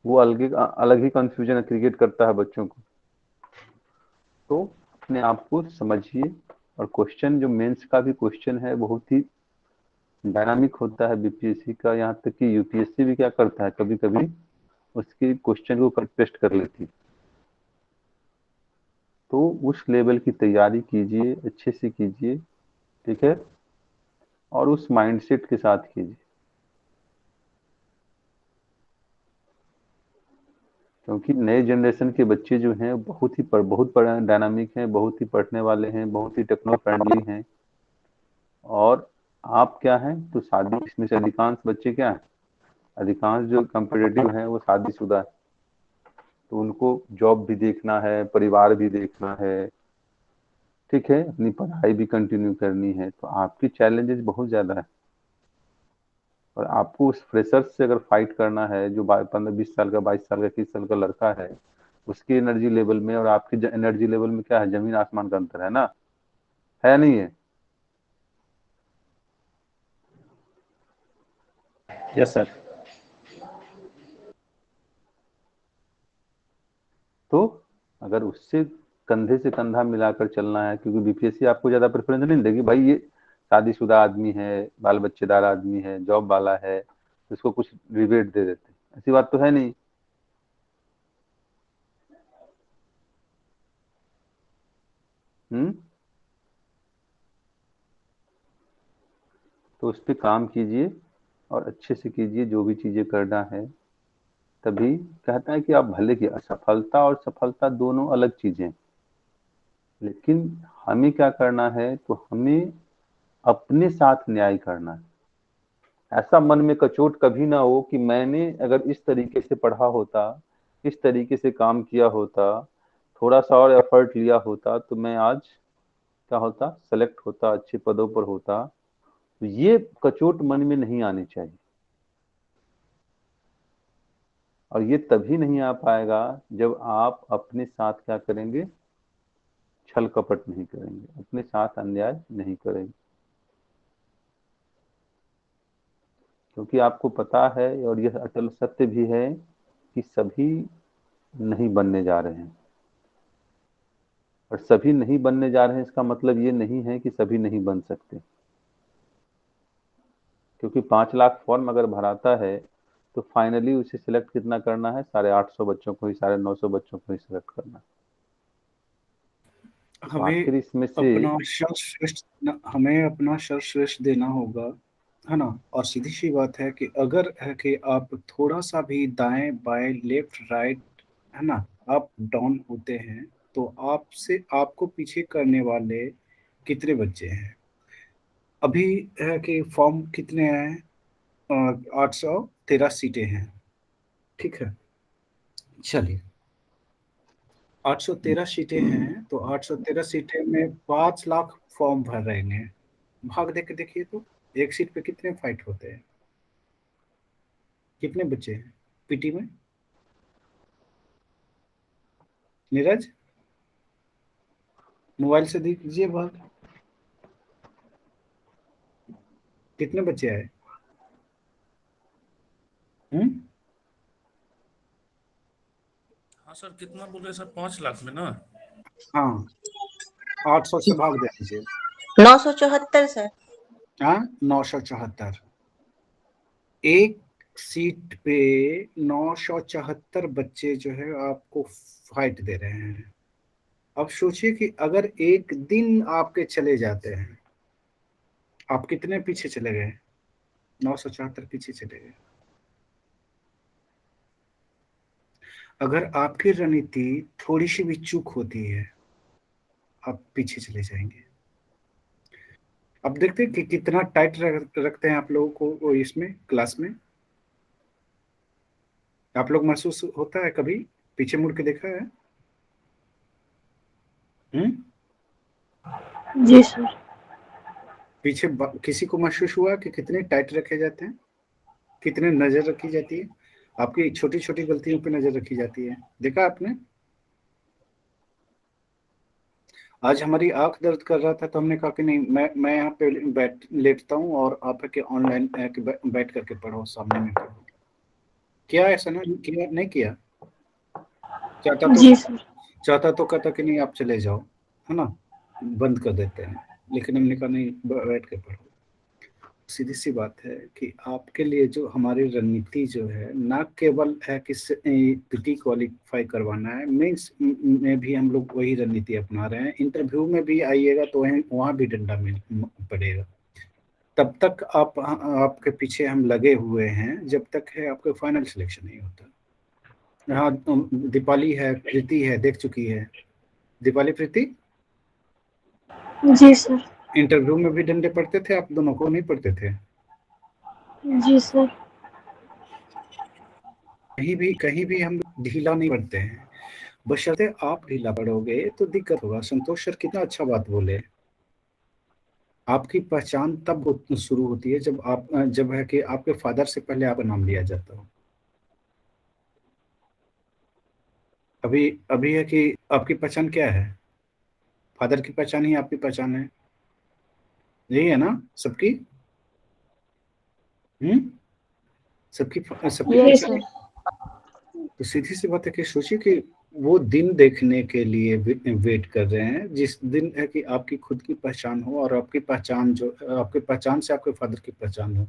वो अलग ही कंफ्यूजन क्रिएट करता है बच्चों को। तो अपने आप को समझिए, और क्वेश्चन जो मेंस का भी क्वेश्चन है बहुत ही डायनामिक होता है बीपीएससी का, यहाँ तक कि यूपीएससी भी क्या करता है कभी कभी उसके क्वेश्चन को कट पेस्ट कर लेती है। तो उस लेवल की तैयारी कीजिए, अच्छे से कीजिए, ठीक है, और उस माइंडसेट के साथ कीजिए, क्योंकि नए जनरेशन के बच्चे जो हैं बहुत डायनामिक हैं, बहुत ही पढ़ने वाले हैं, बहुत ही टेक्नो फ्रेंडली हैं। और आप क्या हैं, तो शादी, इसमें से अधिकांश बच्चे क्या हैं, अधिकांश जो कॉम्पिटिटिव हैं वो शादीशुदा है, तो उनको जॉब भी देखना है, परिवार भी देखना है, ठीक है, अपनी पढ़ाई भी कंटिन्यू करनी है। तो आपकी चैलेंजेस बहुत ज्यादा है, और आपको उस फ्रेशर से अगर फाइट करना है जो 15-20 साल का, 22 साल का, 30 साल का लड़का है, उसकी एनर्जी लेवल में और आपकी एनर्जी लेवल में क्या है, जमीन आसमान का अंतर है ना, है नहीं है? Yes sir. तो अगर उससे कंधे से कंधा मिलाकर चलना है, क्योंकि बीपीएससी आपको ज्यादा प्रेफरेंस नहीं देगी, भाई ये शादीशुदा आदमी है, बाल बच्चेदार आदमी है, जॉब वाला है, तो इसको कुछ रिबेट दे देते, ऐसी बात तो है नहीं। हम्म। तो उस पर काम कीजिए और अच्छे से कीजिए जो भी चीजें करना है। तभी कहता है कि आप भले की, असफलता और सफलता दोनों अलग चीजें, लेकिन हमें क्या करना है, तो हमें अपने साथ न्याय करना है। ऐसा मन में कचोट कभी ना हो कि मैंने अगर इस तरीके से पढ़ा होता, इस तरीके से काम किया होता, थोड़ा सा और एफर्ट लिया होता, तो मैं आज क्या होता, सेलेक्ट होता, अच्छे पदों पर होता। तो ये कचोट मन में नहीं आनी चाहिए, और ये तभी नहीं आ पाएगा जब आप अपने साथ क्या करेंगे, छल कपट नहीं करेंगे, अपने साथ अन्याय नहीं करेंगे। क्योंकि आपको पता है, और यह अटल सत्य भी है, कि सभी नहीं बनने जा रहे हैं, और सभी नहीं बनने जा रहे हैं इसका मतलब ये नहीं है कि सभी नहीं बन सकते। क्योंकि 5 लाख फॉर्म अगर भराता है, तो फाइनली उसे सिलेक्ट कितना करना है, 850 बच्चों को ही, 950 बच्चों को ही सिलेक्ट करना है। तो हमें आखिर इसमें से हमें अपना सर्वश्रेष्ठ देना होगा, है ना। और सीधी सी बात है कि अगर है कि आप थोड़ा सा भी दाएं बाएं लेफ्ट राइट, है ना, अप डाउन होते हैं, तो आपसे आपको पीछे करने वाले कितने बच्चे हैं। अभी है कि फॉर्म कितने हैं, 813 सीटें हैं, ठीक है। चलिए, 813 सीटें हैं, तो 813 सीटें में 5 लाख फॉर्म भर रहे हैं। भाग दे के देखिए तो एक सीट पे कितने फाइट होते हैं, कितने बच्चे हैं पीटी में। नीरज, मोबाइल से दीजिए भाग, कितने बच्चे आए। हाँ सर, कितना बोल रहे सर, 5 लाख में ना। हाँ, 800 से भाग दे दीजिए। 974 सर। हाँ, 974। एक सीट पे 974 बच्चे जो है आपको फाइट दे रहे हैं। अब सोचिए कि अगर एक दिन आपके चले जाते हैं, आप कितने पीछे चले गए? 974 पीछे चले गए। अगर आपकी रणनीति थोड़ी सी भी चूक होती है, आप पीछे चले जाएंगे। अब देखते हैं कि कितना टाइट रखते हैं आप लोगों को वो इसमें क्लास में। आप लोग महसूस होता है कभी पीछे मुड़ के देखा है? जी सर। पीछे किसी को महसूस हुआ कि कितने टाइट रखे जाते हैं, कितने नजर रखी जाती है, आपकी छोटी छोटी गलतियों पे नजर रखी जाती है? देखा आपने? आज हमारी आंख दर्द कर रहा था तो हमने कहा कि नहीं, मैं यहाँ पे लेटता हूँ और आप के ऑनलाइन बैठ करके पढ़ो, सामने में पढ़ो। क्या ऐसा ना किया? नहीं किया? चाहता तो कहता कि नहीं आप चले जाओ, है ना, बंद कर देते हैं, लेकिन हमने कहा नहीं, बैठ के पढ़ो। सीधी सी बात है कि आपके लिए जो हमारी रणनीति जो है, ना केवल है कि पीटी क्वालिफाई करवाना है, मेंस में भी हम लोग वही रणनीति अपना रहे हैं। इंटरव्यू में भी आइएगा तो वहाँ भी डंडा मिल पड़ेगा। तब तक आपके पीछे हम लगे हुए हैं जब तक है आपका फाइनल सिलेक्शन नहीं होता। हाँ, दीपाली है, प्रीति है, देख चुकी है। दीपाली, प्रीति? जी सर। इंटरव्यू में भी डंडे पड़ते थे आप दोनों को, नहीं पड़ते थे? जी सर। कहीं भी हम ढीला नहीं पड़ते हैं, बशर्ते आप ढीला पड़ोगे तो दिक्कत होगा। संतोष सर कितना अच्छा बात बोले। आपकी पहचान तब शुरू होती है जब है कि आपके फादर से पहले आपका नाम लिया जाता हो। अभी है कि आपकी पहचान क्या है? फादर की पहचान ही आपकी पहचान है, यही है ना सबकी? सबकी पहचान। तो सीधी सी बात है कि सोचिए कि वो दिन देखने के लिए वेट कर रहे हैं जिस दिन है कि आपकी खुद की पहचान हो, और आपकी पहचान जो आपके पहचान से आपके फादर की पहचान हो।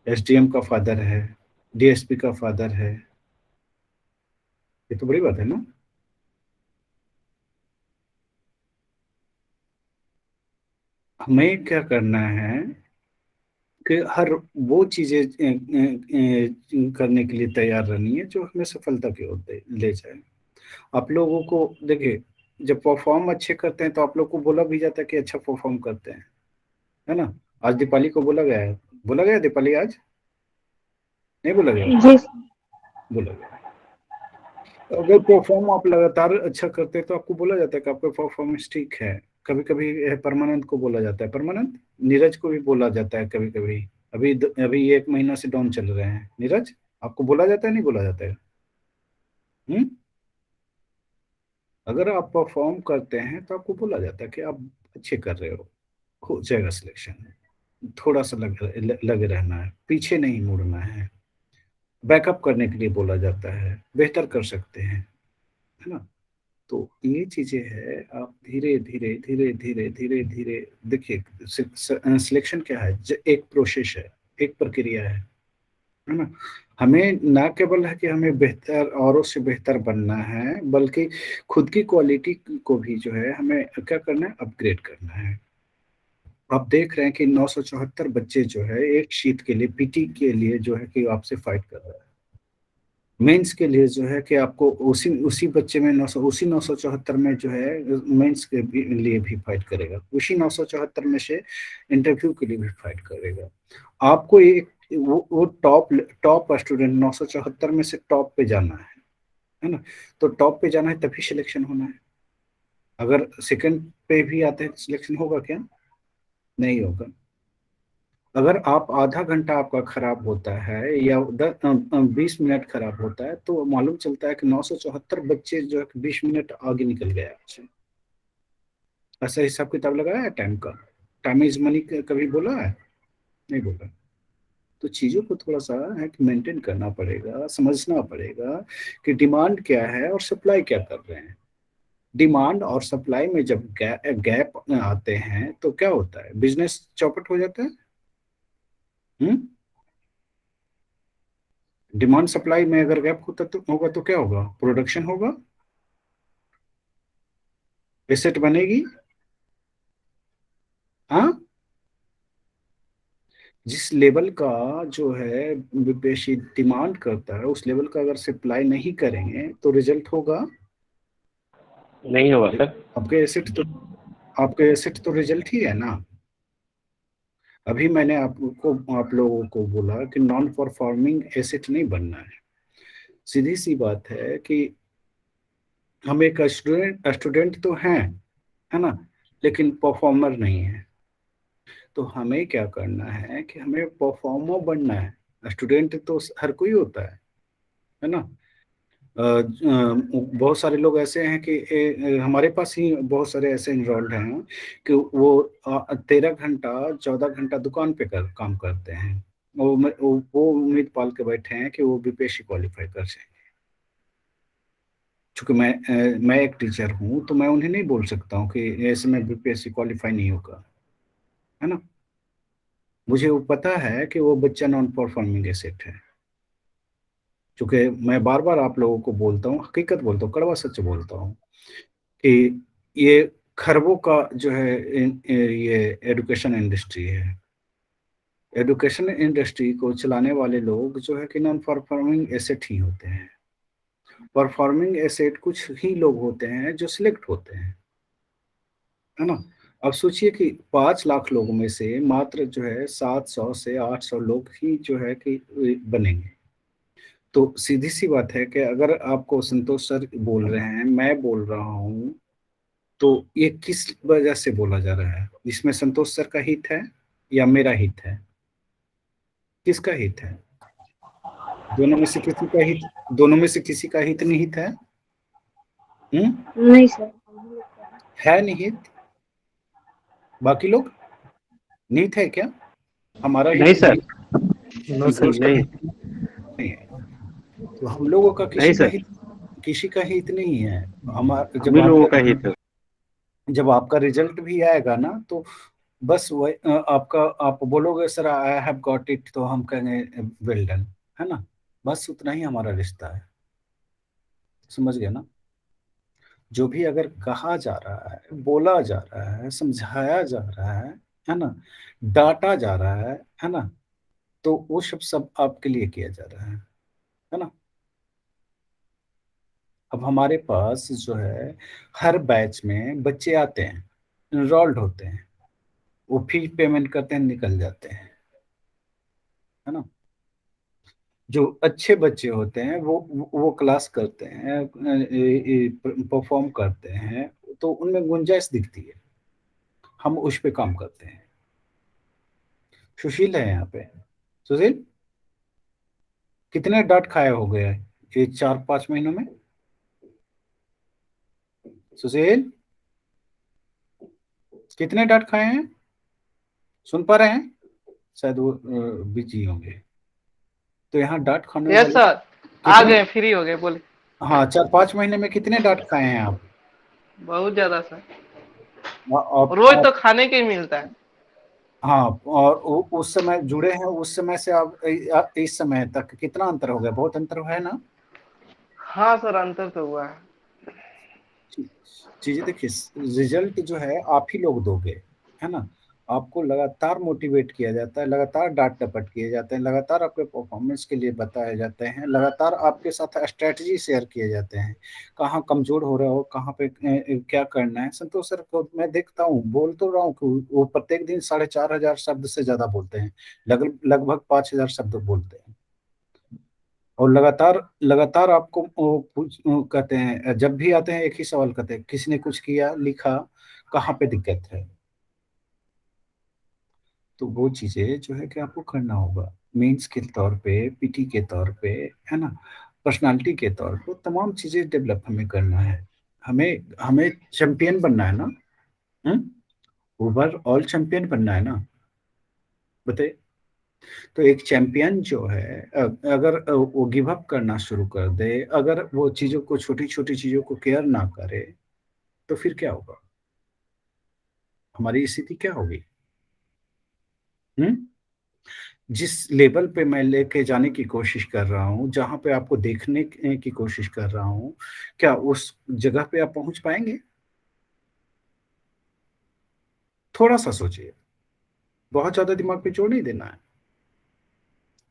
एसडीएम का फादर है, डीएसपी का फादर है, ये तो बड़ी बात है ना। हमें क्या करना है कि हर वो चीजें करने के लिए तैयार रहनी है जो हमें सफलता की ओर ले जाए। आप लोगों को देखिए, जब परफॉर्म अच्छे करते हैं तो आप लोग को बोला भी जाता है कि अच्छा परफॉर्म करते हैं, है ना। आज दीपाली को बोला गया है, बोला गया दीपाली आज? नहीं बोला गया? जी बोला गया। अगर परफॉर्म आप लगातार अच्छा करते हैं तो आपको बोला जाता है कि आपका परफॉर्मेंस ठीक है। कभी कभी परमानंद को बोला जाता है, परमानंद, नीरज को भी बोला जाता है कभी कभी। अभी 1 महीना से डाउन चल रहे हैं। नीरज, आपको बोला जाता है नहीं बोला जाता है? अगर आप परफॉर्म करते हैं तो आपको बोला जाता है कि आप अच्छे कर रहे हो जाएगा सिलेक्शन। थोड़ा सा लगे रहना है, पीछे नहीं मुड़ना है, बैकअप करने के लिए बोला जाता है, बेहतर कर सकते हैं, है ना। तो ये चीजें है, आप धीरे धीरे धीरे धीरे धीरे धीरे देखिए। सिलेक्शन क्या है? एक प्रोसेस है, एक प्रक्रिया है ना। हमें ना केवल है कि हमें बेहतर, औरों से बेहतर बनना है, बल्कि खुद की क्वालिटी को भी जो है हमें क्या करना है, अपग्रेड करना है। आप देख रहे हैं कि 974 बच्चे जो है एक शीट के लिए, पीटी के लिए जो है कि आपसे फाइट कर रहा है। मेंस के लिए जो है कि आपको उसी बच्चे में 974 में जो है मेंस के लिए भी फाइट करेगा, उसी 974 में से इंटरव्यू के लिए भी फाइट करेगा। आपको एक वो टॉप स्टूडेंट 974 में से टॉप पे जाना है ना। तो टॉप पे जाना है तभी सिलेक्शन होना है। अगर सेकंड पे भी आते हैं सिलेक्शन होगा क्या? नहीं होगा। अगर आप आधा घंटा आपका खराब होता है या 20 मिनट खराब होता है तो मालूम चलता है कि 974 बच्चे जो है 20 मिनट आगे निकल गया आपसे। ऐसा हिसाब किताब लगाया है टाइम का? टाइम इज मनी कभी बोला है? नहीं बोला। तो चीजों को थोड़ा सा है कि मेंटेन करना पड़ेगा, समझना पड़ेगा कि डिमांड क्या है और सप्लाई क्या कर रहे हैं। डिमांड और सप्लाई में जब गैप आते हैं तो क्या होता है? बिजनेस चौपट हो जाता है। डिमांड सप्लाई में अगर गैप होगा तो क्या होगा? प्रोडक्शन होगा, एसेट बनेगी। हाँ, जिस लेवल का जो है विदेशी डिमांड करता है उस लेवल का अगर सप्लाई नहीं करेंगे तो रिजल्ट होगा नहीं होगा सर। आपके एसेट तो रिजल्ट ही है ना। अभी मैंने आप लोगों को बोला कि नॉन परफॉर्मिंग एसेट नहीं बनना है। सीधी सी बात है कि हम एक स्टूडेंट तो हैं, है ना, लेकिन परफॉर्मर नहीं है। तो हमें क्या करना है कि हमें परफॉर्मर बनना है। स्टूडेंट तो हर कोई होता है ना। बहुत सारे लोग ऐसे हैं कि हमारे पास ही बहुत सारे ऐसे इनरोल्ड हैं कि वो 13 घंटा 14 घंटा दुकान पे काम करते हैं। वो उम्मीद पाल के बैठे हैं कि वो बीपीएससी क्वालिफाई कर जाएंगे। चूंकि मैं एक टीचर हूँ तो मैं उन्हें नहीं बोल सकता हूँ कि ऐसे में बीपीएससी क्वालिफाई नहीं होगा, है ना। मुझे वो पता है कि वो बच्चा नॉन परफॉर्मिंग एसेट है। चूंकि मैं बार बार आप लोगों को बोलता हूँ, हकीकत बोलता हूँ, कड़वा सच बोलता हूँ कि ये खरबों का जो है ये एजुकेशन इंडस्ट्री है। एजुकेशन इंडस्ट्री को चलाने वाले लोग जो है कि नॉन परफॉर्मिंग एसेट ही होते हैं। परफॉर्मिंग एसेट कुछ ही लोग होते हैं जो सिलेक्ट होते हैं, है ना। अब सोचिए कि 5 लाख लोगों में से मात्र जो है 700 से 800 लोग ही जो है कि बनेंगे। तो सीधी सी बात है कि अगर आपको संतोष सर बोल रहे हैं, मैं बोल रहा हूँ, तो ये किस वजह से बोला जा रहा है? इसमें संतोष सर का हित है या मेरा हित है? किसका हित है? दोनों में से किसी का हित निहित है? नहीं सर, है निहित? बाकी लोग निहित है क्या? हमारा नहीं हित सर। संतोष का नहीं हित नहीं है। तो हम लोगों का नहीं सर, किसी का हित नहीं है। हमारा सभी लोगों का हित है। जब आपका रिजल्ट भी आएगा ना तो बस वही आप बोलोगे sir I have got it, तो हम कहेंगे वेल डन, है ना। बस उतना ही हमारा रिश्ता है, समझ गए ना। जो भी अगर कहा जा रहा है, बोला जा रहा है, समझाया जा रहा है ना, डांटा जा रहा है ना, तो वो सब आपके लिए किया जा रहा है ना। अब हमारे पास जो है हर बैच में बच्चे आते हैं, इनरोल्ड होते हैं, वो फी पेमेंट करते हैं, निकल जाते हैं, है ना। जो अच्छे बच्चे होते हैं वो क्लास करते हैं, परफॉर्म करते हैं, तो उनमें गुंजाइश दिखती है। हम उस पे काम करते हैं। सुशील है यहाँ पे। सुशील, कितने डांट खाए हो गया ये 4-5 महीनों में? सुशील, कितने डांट खाए हैं? सुन पा रहे हैं? शायद वो बिजी होंगे। तो यहाँ डांट खाने यस वाले सर, आ गए, फ्री हो गए, बोले। हाँ, 4-5 महीने में कितने डांट खाए हैं आप? बहुत ज्यादा सर, रोज आप तो खाने के ही मिलता है। हाँ, और उस समय जुड़े हैं, उस समय से आप इस समय तक कितना अंतर हो गया? बहुत अंतर है ना। हाँ सर, अंतर तो हुआ है। चीजें देखिए, रिजल्ट जो है आप ही लोग दोगे, है ना। आपको लगातार मोटिवेट किया जाता है, लगातार डांट डपट किए जाते हैं, लगातार आपके परफॉर्मेंस के लिए बताए जाते हैं, लगातार आपके साथ स्ट्रेटजी शेयर किए जाते हैं, कहाँ कमजोर हो रहे हो, कहाँ पे क्या करना है। संतोष सर को मैं देखता हूँ, बोल तो रहा हूँ कि वो प्रत्येक दिन 4,500 शब्द से ज्यादा बोलते हैं, लगभग 5,000 शब्द बोलते हैं। और लगातार लगातार आपको कहते हैं, जब भी आते हैं एक ही सवाल करते हैं, किसी ने कुछ किया, लिखा, कहाँ पे दिक्कत है। तो वो चीजें जो है कि आपको करना होगा, मीन्स के तौर पे, पीटी के तौर पे, है ना, पर्सनालिटी के तौर पे तमाम चीजें डेवलप हमें करना है। हमें हमें चैंपियन बनना है ना, ओवरऑल चैंपियन बनना है ना, बताइए। तो एक चैंपियन जो है अगर वो गिव अप करना शुरू कर दे, अगर वो चीजों को, छोटी छोटी चीजों को केयर ना करे, तो फिर क्या होगा? हमारी स्थिति क्या होगी? जिस लेवल पे मैं लेके जाने की कोशिश कर रहा हूँ, जहाँ पे आपको देखने की कोशिश कर रहा हूँ, क्या उस जगह पे आप पहुँच पाएँगे? थोड़ा-सा सोचिए, बहुत ज़्यादा दिमाग पे जोर नहीं देना है।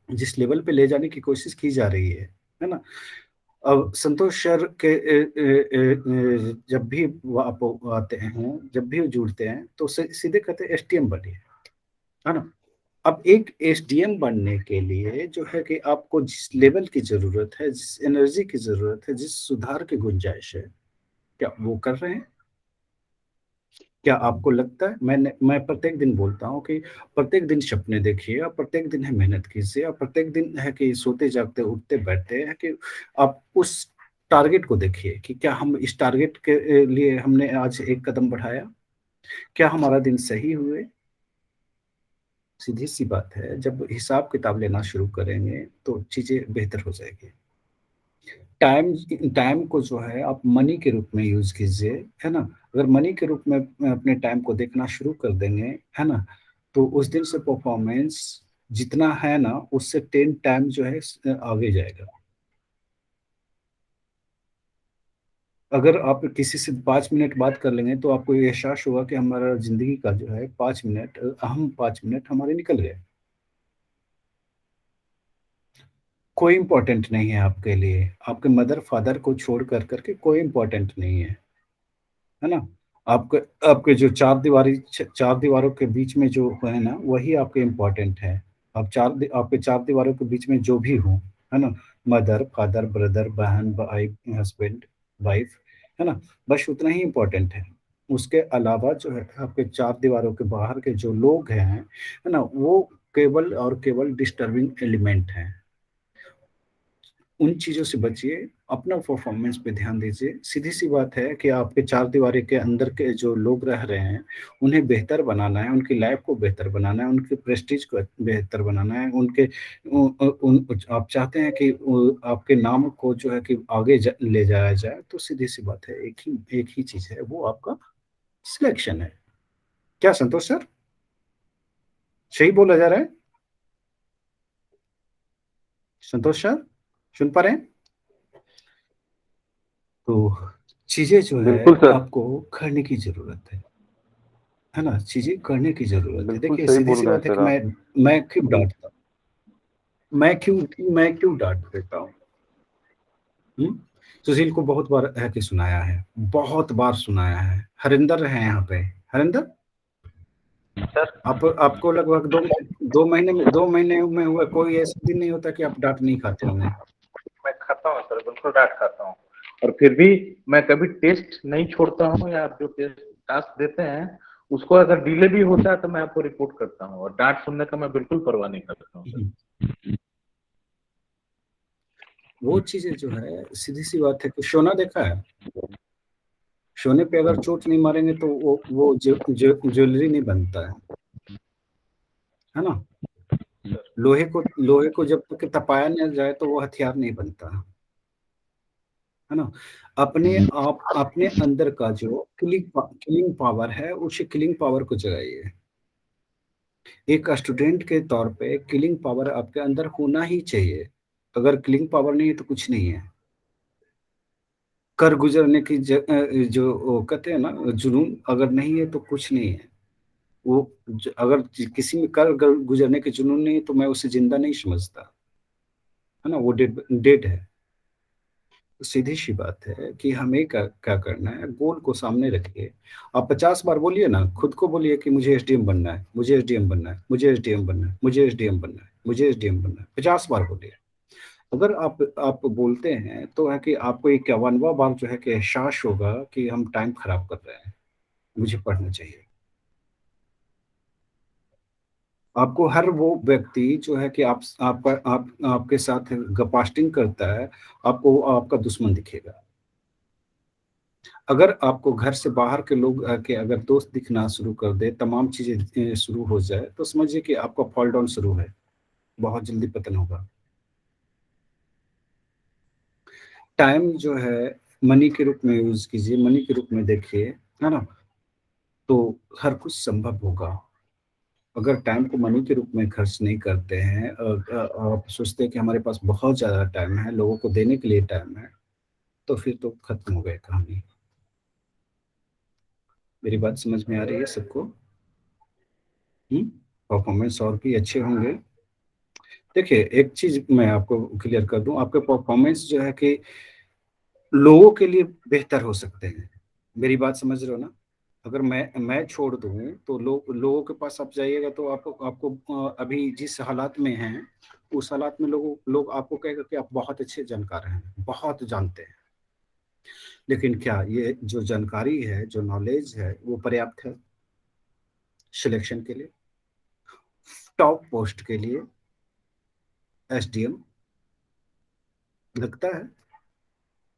जिस लेवल पे ले जाने की कोशिश की जा रही है ना? अब संतोष सर के जब भी वो आप आते हैं, जब भी वो जुड़ते हैं, तो सीधे कहते हैं एसडीएम बनिए, है ना? अब एक एसडीएम बनने के लिए जो है कि आपको जिस लेवल की ज़रूरत है, जिस एनर्जी की ज़रूरत है, जिस सुधार की गुंजाइश है, क्या वो कर रहे हैं? क्या आपको लगता है? मैं प्रत्येक दिन बोलता हूँ कि प्रत्येक दिन सपने देखिए और प्रत्येक दिन है मेहनत कीजिए और प्रत्येक दिन है कि सोते-जागते, उठते-बैठते हैं कि आप उस टारगेट को देखिए कि क्या हम इस टारगेट के लिए हमने आज एक कदम बढ़ाया? क्या हमारा दिन सही हुए? सीधी-सी बात है, जब हिसाब-किताब लेना शुरू करेंगे, तो चीज़ें बेहतर हो जाएगी। टाइम टाइम को जो है आप मनी के रूप में यूज़ कीजिए, है ना? अगर मनी के रूप में अपने टाइम को देखना शुरू कर देंगे, है ना? तो उस दिन से परफॉर्मेंस जितना है ना, उससे 10 टाइम जो है आगे जाएगा। अगर आप किसी से 5 मिनट बात कर लेंगे, तो आपको ये एहसास होगा कि हमारा ज़िंदगी का जो है 5 मिनट अहम 5 मिनट हमारे निकल गए। कोई इम्पोर्टेंट नहीं है आपके लिए, आपके मदर-फादर को छोड़ कर के कोई इम्पोर्टेंट नहीं है ना? आपके आपके जो चार दीवारों के बीच में जो है ना, वही आपके इम्पोर्टेंट है। आपके 4 दीवारों के बीच में जो भी हो, है ना? मदर, फादर, ब्रदर, बहन, भाई, हस्बैंड, वाइफ, है ना? बस उतना ही इम्पोर्टेंट है। उसके अलावा जो है आपके 4 दीवारों के बाहर के जो लोग हैं, है ना? वो केवल और केवल डिस्टर्बिंग एलिमेंट हैं। उन चीज़ों से बचिए, अपना परफॉर्मेंस पे ध्यान दीजिए। सीधी-सी बात है कि आपके चारदीवारी के अंदर के जो लोग रह रहे हैं, उन्हें बेहतर बनाना है, उनकी लाइफ़ को बेहतर बनाना है, उनके प्रेस्टीज को बेहतर बनाना है, उनके आप चाहते हैं कि आपके नाम को जो है कि आगे ले जाया जाए, तो सीधी-सी बात है, एक ही चीज़ है, वो आपका सिलेक्शन है। क्या संतोष सर? सही बोला जा रहा है? संतोष सर, सुन पा रहे हैं? तो चीज़ें जो है बिल्कुल सर। आपको करने की ज़रूरत है ना? चीज़ें करने की ज़रूरत है। बिल्कुल देखिए सही बोल सीधी-सी रहे हैं बात है सर कि आप। मैं क्यों डाँटता हूँ? मैं क्यों डाँट देता हूँ? हुँ? सुशील को बहुत बार है कि सुनाया है, बहुत बार सुनाया है। हरिंदर हैं यहाँ पे, हरिंदर? आपको लगभग 2 महीने में हुआ कोई ऐसा दिन नहीं होता कि आप डाँट नहीं खाते होंगे। मैं खाता हूँ सर, बिल्कुल डाँट खाता हूँ और फिर भी मैं कभी टेस्ट नहीं छोड़ता हूँ या जो टेस्ट टास्क देते हैं, उसको अगर डिले भी होता है तो मैं आपको रिपोर्ट करता हूँ और डाँट सुनने का मैं बिल्कुल परवाह नहीं करता हूँ सर। वो चीज़ें जो है सीधी-सी बात है कि सोना देखा है? सोने पे अगर चोट नहीं मारेंगे तो वो ज्वेलरी नहीं बनता है ना? लोहे को जब तक तपाया ना जाए तो वो हथियार नहीं बनता, है ना? अपने अंदर का जो किलिंग पावर है, उस किलिंग पावर को जगाइए। एक स्टूडेंट के तौर पे किलिंग पावर आपके अंदर होना ही चाहिए। अगर किलिंग पावर नहीं है तो कुछ नहीं है। कर गुजरने की जो वो कहते हैं ना जुनून अगर नहीं है तो कुछ नहीं है। वो अगर किसी में कर गुजरने के जुनून नहीं है तो मैं उसे जिंदा नहीं समझता, है ना? वो डेड है। तो सीधी-सी बात है कि हमें क्या करना है, गोल को सामने रखिए। आप 50 बार बोलिए ना, खुद को बोलिए कि मुझे एसडीएम बनना है, मुझे एसडीएम बनना है, मुझे एसडीएम बनना है, मुझे एसडीएम बनना है, मुझे एसडीएम बनना है। 50 बार बोलिए। अगर आप बोलते हैं तो है कि आपको 51वां बार जो है कि एहसास होगा कि हम टाइम खराब कर रहे हैं, मुझे पढ़ना चाहिए। आपको हर वो व्यक्ति जो है कि आपके साथ गपास्टिंग करता है, आपको आपका दुश्मन दिखेगा। अगर आपको घर से बाहर के लोग के अगर दोस्त दिखना शुरू कर दे, तमाम चीज़ें शुरू हो जाए, तो समझिए कि आपका फॉल डाउन शुरू है, बहुत जल्दी पतन होगा। टाइम जो है मनी के रूप में यूज़ कीजिए, मनी के रूप में देखिए, है ना? तो हर कुछ संभव होगा अगर टाइम को मनी के रूप में खर्च नहीं करते हैं, आप सोचते हैं कि हमारे पास बहुत ज़्यादा टाइम है, लोगों को देने के लिए टाइम है, तो फिर तो खत्म हो गई कहानी। मेरी बात समझ में आ रही है सबको? परफॉर्मेंस और भी अच्छे होंगे। देखिए, एक चीज मैं आपको क्लियर कर दूं, आपके परफॉर्मेंस जो है कि लोगों के लिए बेहतर हो सकते हैं। मेरी बात समझ रहे हो ना? अगर मैं छोड़ दूं तो लोगों के पास आप जाइएगा तो आपको अभी जिस हालात में हैं उस हालात में लोग आपको कहेगा कि आप बहुत अच्छे जानकार हैं, बहुत जानते हैं, लेकिन क्या ये जो जानकारी है, जो नॉलेज है, वो पर्याप्त है सिलेक्शन के लिए, टॉप पोस्ट के लिए, एसडीएम? लगता है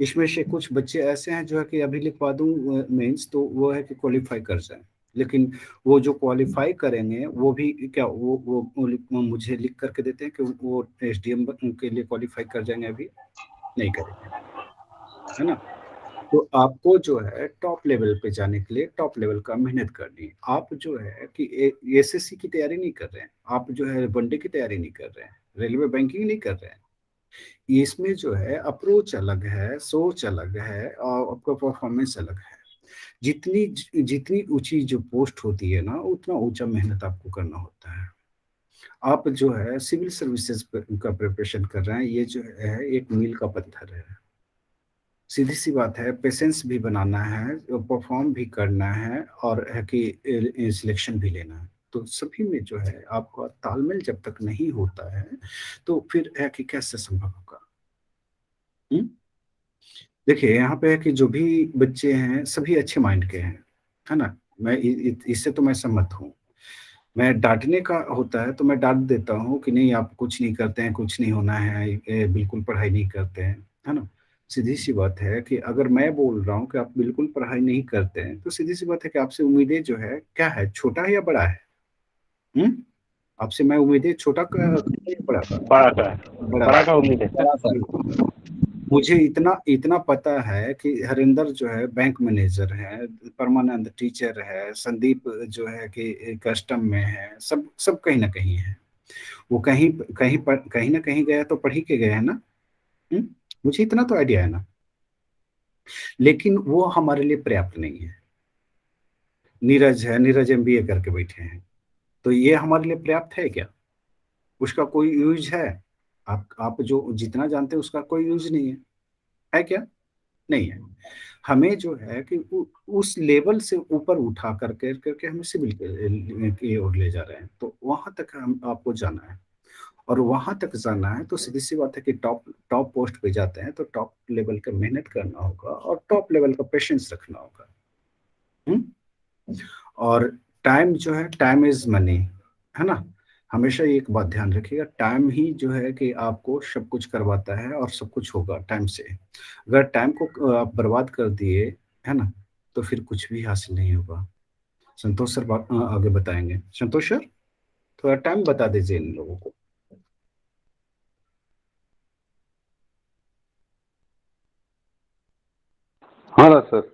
इसमें से कुछ बच्चे ऐसे हैं जो है कि अभी लिखवा दूं मेंस तो वो है कि क्वालिफाई कर जाए, लेकिन वो जो क्वालिफाई करेंगे वो भी क्या वो मुझे लिख करके देते हैं कि वो एसडीएम के लिए क्वालिफाई कर जाएंगे? अभी नहीं करेंगे, है ना? तो आपको जो है टॉप लेवल पे जाने के लिए टॉप लेवल का मेहनत करनी है। आप जो है कि एसएससी की तैयारी नहीं कर रहे हैं, आप जो है वनडे की तैयारी नहीं कर रहे हैं, रेलवे बैंकिंग नहीं कर रहे हैं। इसमें जो है अप्रोच अलग है, सोच अलग है और आपका परफॉर्मेंस अलग है। जितनी जितनी ऊंची जो पोस्ट होती है ना, उतना ऊंचा मेहनत आपको करना होता है। आप जो है सिविल सर्विसेज का प्रिपरेशन कर रहे हैं, ये जो है एक मील का पत्थर है। सीधी सी बात है, पेशेंस भी बनाना है, परफॉर्म भी करना है और है कि सिलेक्शन भी लेना है। तो सभी में जो है आपका तालमेल जब तक नहीं होता है तो फिर है कि कैसे संभव होगा? देखिए, यहाँ पे है कि जो भी बच्चे हैं सभी अच्छे माइंड के हैं, है ना? मैं इससे तो मैं सहमत हूँ। मैं डांटने का होता है तो मैं डांट देता हूँ कि नहीं, आप कुछ नहीं करते हैं, कुछ नहीं होना है, ये बिल्कुल पढ़ाई नहीं करते हैं, है ना? सीधी सी बात है कि अगर मैं बोल रहा हूँ कि आप बिल्कुल पढ़ाई नहीं करते हैं तो सीधी सी बात है कि आपसे उम्मीदें जो है क्या है, छोटा है या बड़ा है? आपसे मैं उम्मीदें छोटा का या बड़ा का? बड़ा का उम्मीद है बड़ा सर। का। मुझे इतना पता है कि हरिंदर जो है बैंक मैनेजर है, परमानंद टीचर है, संदीप जो है कि कस्टम में है, सब कहीं ना कहीं है। वो कहीं ना कहीं गया तो पढ़ ही के गए है ना। मुझे इतना तो आइडिया है ना, लेकिन वो हमारे लिए पर्याप्त नहीं है। नीरज एमबीए करके बैठे हैं, तो ये हमारे लिए पर्याप्त है क्या? उसका कोई यूज है? आप जो जितना जानते हैं उसका कोई यूज नहीं है क्या? नहीं है। हमें जो है कि उस लेवल से ऊपर उठा करके हमें सिविल की ओर ले जा रहे हैं, तो वहां तक हम आपको जाना है। और वहां तक जाना है तो सीधी सी बात है कि टॉप पोस्ट पे जाते हैं तो टॉप लेवल का मेहनत करना होगा और टॉप लेवल का पेशेंस रखना होगा। और टाइम जो है, टाइम इज मनी, है ना? हमेशा एक बात ध्यान रखिएगा, टाइम ही जो है कि आपको सब कुछ करवाता है और सब कुछ होगा टाइम से। अगर टाइम को आप बर्बाद कर दिए, है ना, तो फिर कुछ भी हासिल नहीं होगा। संतोष सर आगे बताएंगे। संतोष सर, थोड़ा टाइम बता दीजिए इन लोगों को। हाँ सर।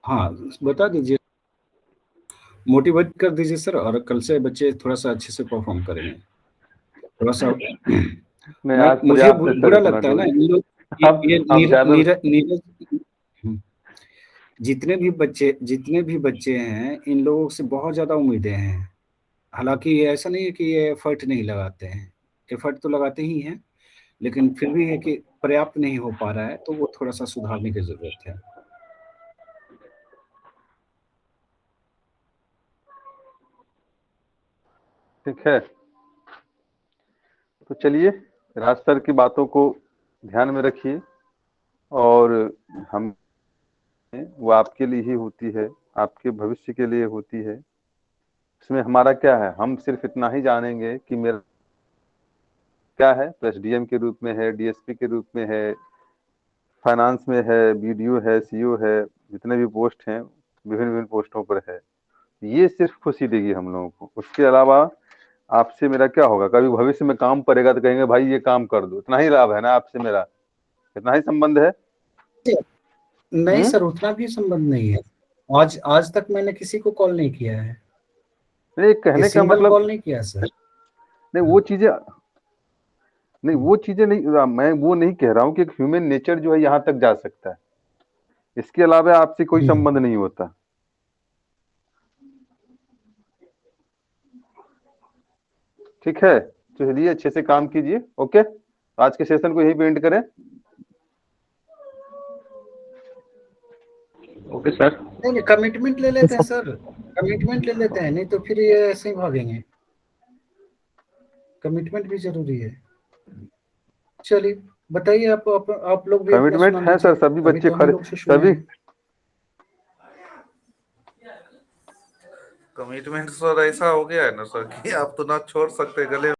हाँ, बता दीजिए, मोटिवेट कर दीजिए सर, और कल से बच्चे थोड़ा सा अच्छे से परफॉर्म करेंगे। थोड़ा सा मुझे बुरा लगता है ना, इन लोग नीरज जितने भी बच्चे हैं, इन लोगों से बहुत ज्यादा उम्मीदें हैं। हालांकि ऐसा नहीं है कि ये एफर्ट नहीं लगाते हैं, एफर्ट तो लगाते ही हैं, लेकिन फिर भी है कि पर्याप्त नहीं हो पा रहा है, तो वो थोड़ा सा सुधारने की जरूरत है। ठीक है, तो चलिए राज सर की बातों को ध्यान में रखिए, और हम वो आपके लिए ही होती है, आपके भविष्य के लिए होती है। इसमें हमारा क्या है, हम सिर्फ इतना ही जानेंगे कि मेरा क्या है, तो एसडीएम के रूप में है, डीएसपी के रूप में है, फाइनेंस में है, बीडीओ है, सीओ है, जितने भी पोस्ट हैं विभिन्न पोस्टों पर है। ये सिर्फ खुशी देगी हम लोगों को। उसके अलावा आपसे मेरा क्या होगा, कभी भविष्य में काम पड़ेगा तो कहेंगे भाई ये काम कर दो, इतना ही लाभ है ना आपसे मेरा, इतना ही संबंध है। नहीं सर, उतना भी संबंध नहीं है। आज तक मैंने किसी को कॉल नहीं किया है। नहीं, कहने का सिंगल मतलब कॉल नहीं किया सर। नहीं वो चीजें नहीं, मैं वो नहीं कह रहा हूँ कि ह्यूमन नेचर जो है यहाँ तक जा सकता है, इसके अलावा आपसे कोई संबंध नहीं होता। ठीक है, चलिए अच्छे से काम कीजिए। ओके, आज के सेशन को यही पे एंड करें। Okay sir. नहीं कमिटमेंट ले लेते हैं सर, कमिटमेंट ले लेते हैं, नहीं तो फिर ये ऐसे ही भागेंगे। कमिटमेंट भी जरूरी है। चलिए बताइए, आप लोग भी अपना कमिटमेंट सुना है सर, दीजिए। सभी अभी बच्चे तो हम लोग से शुरू सभी है। कमिटमेंट सर ऐसा हो गया है ना सर कि आप तो ना छोड़ सकते गले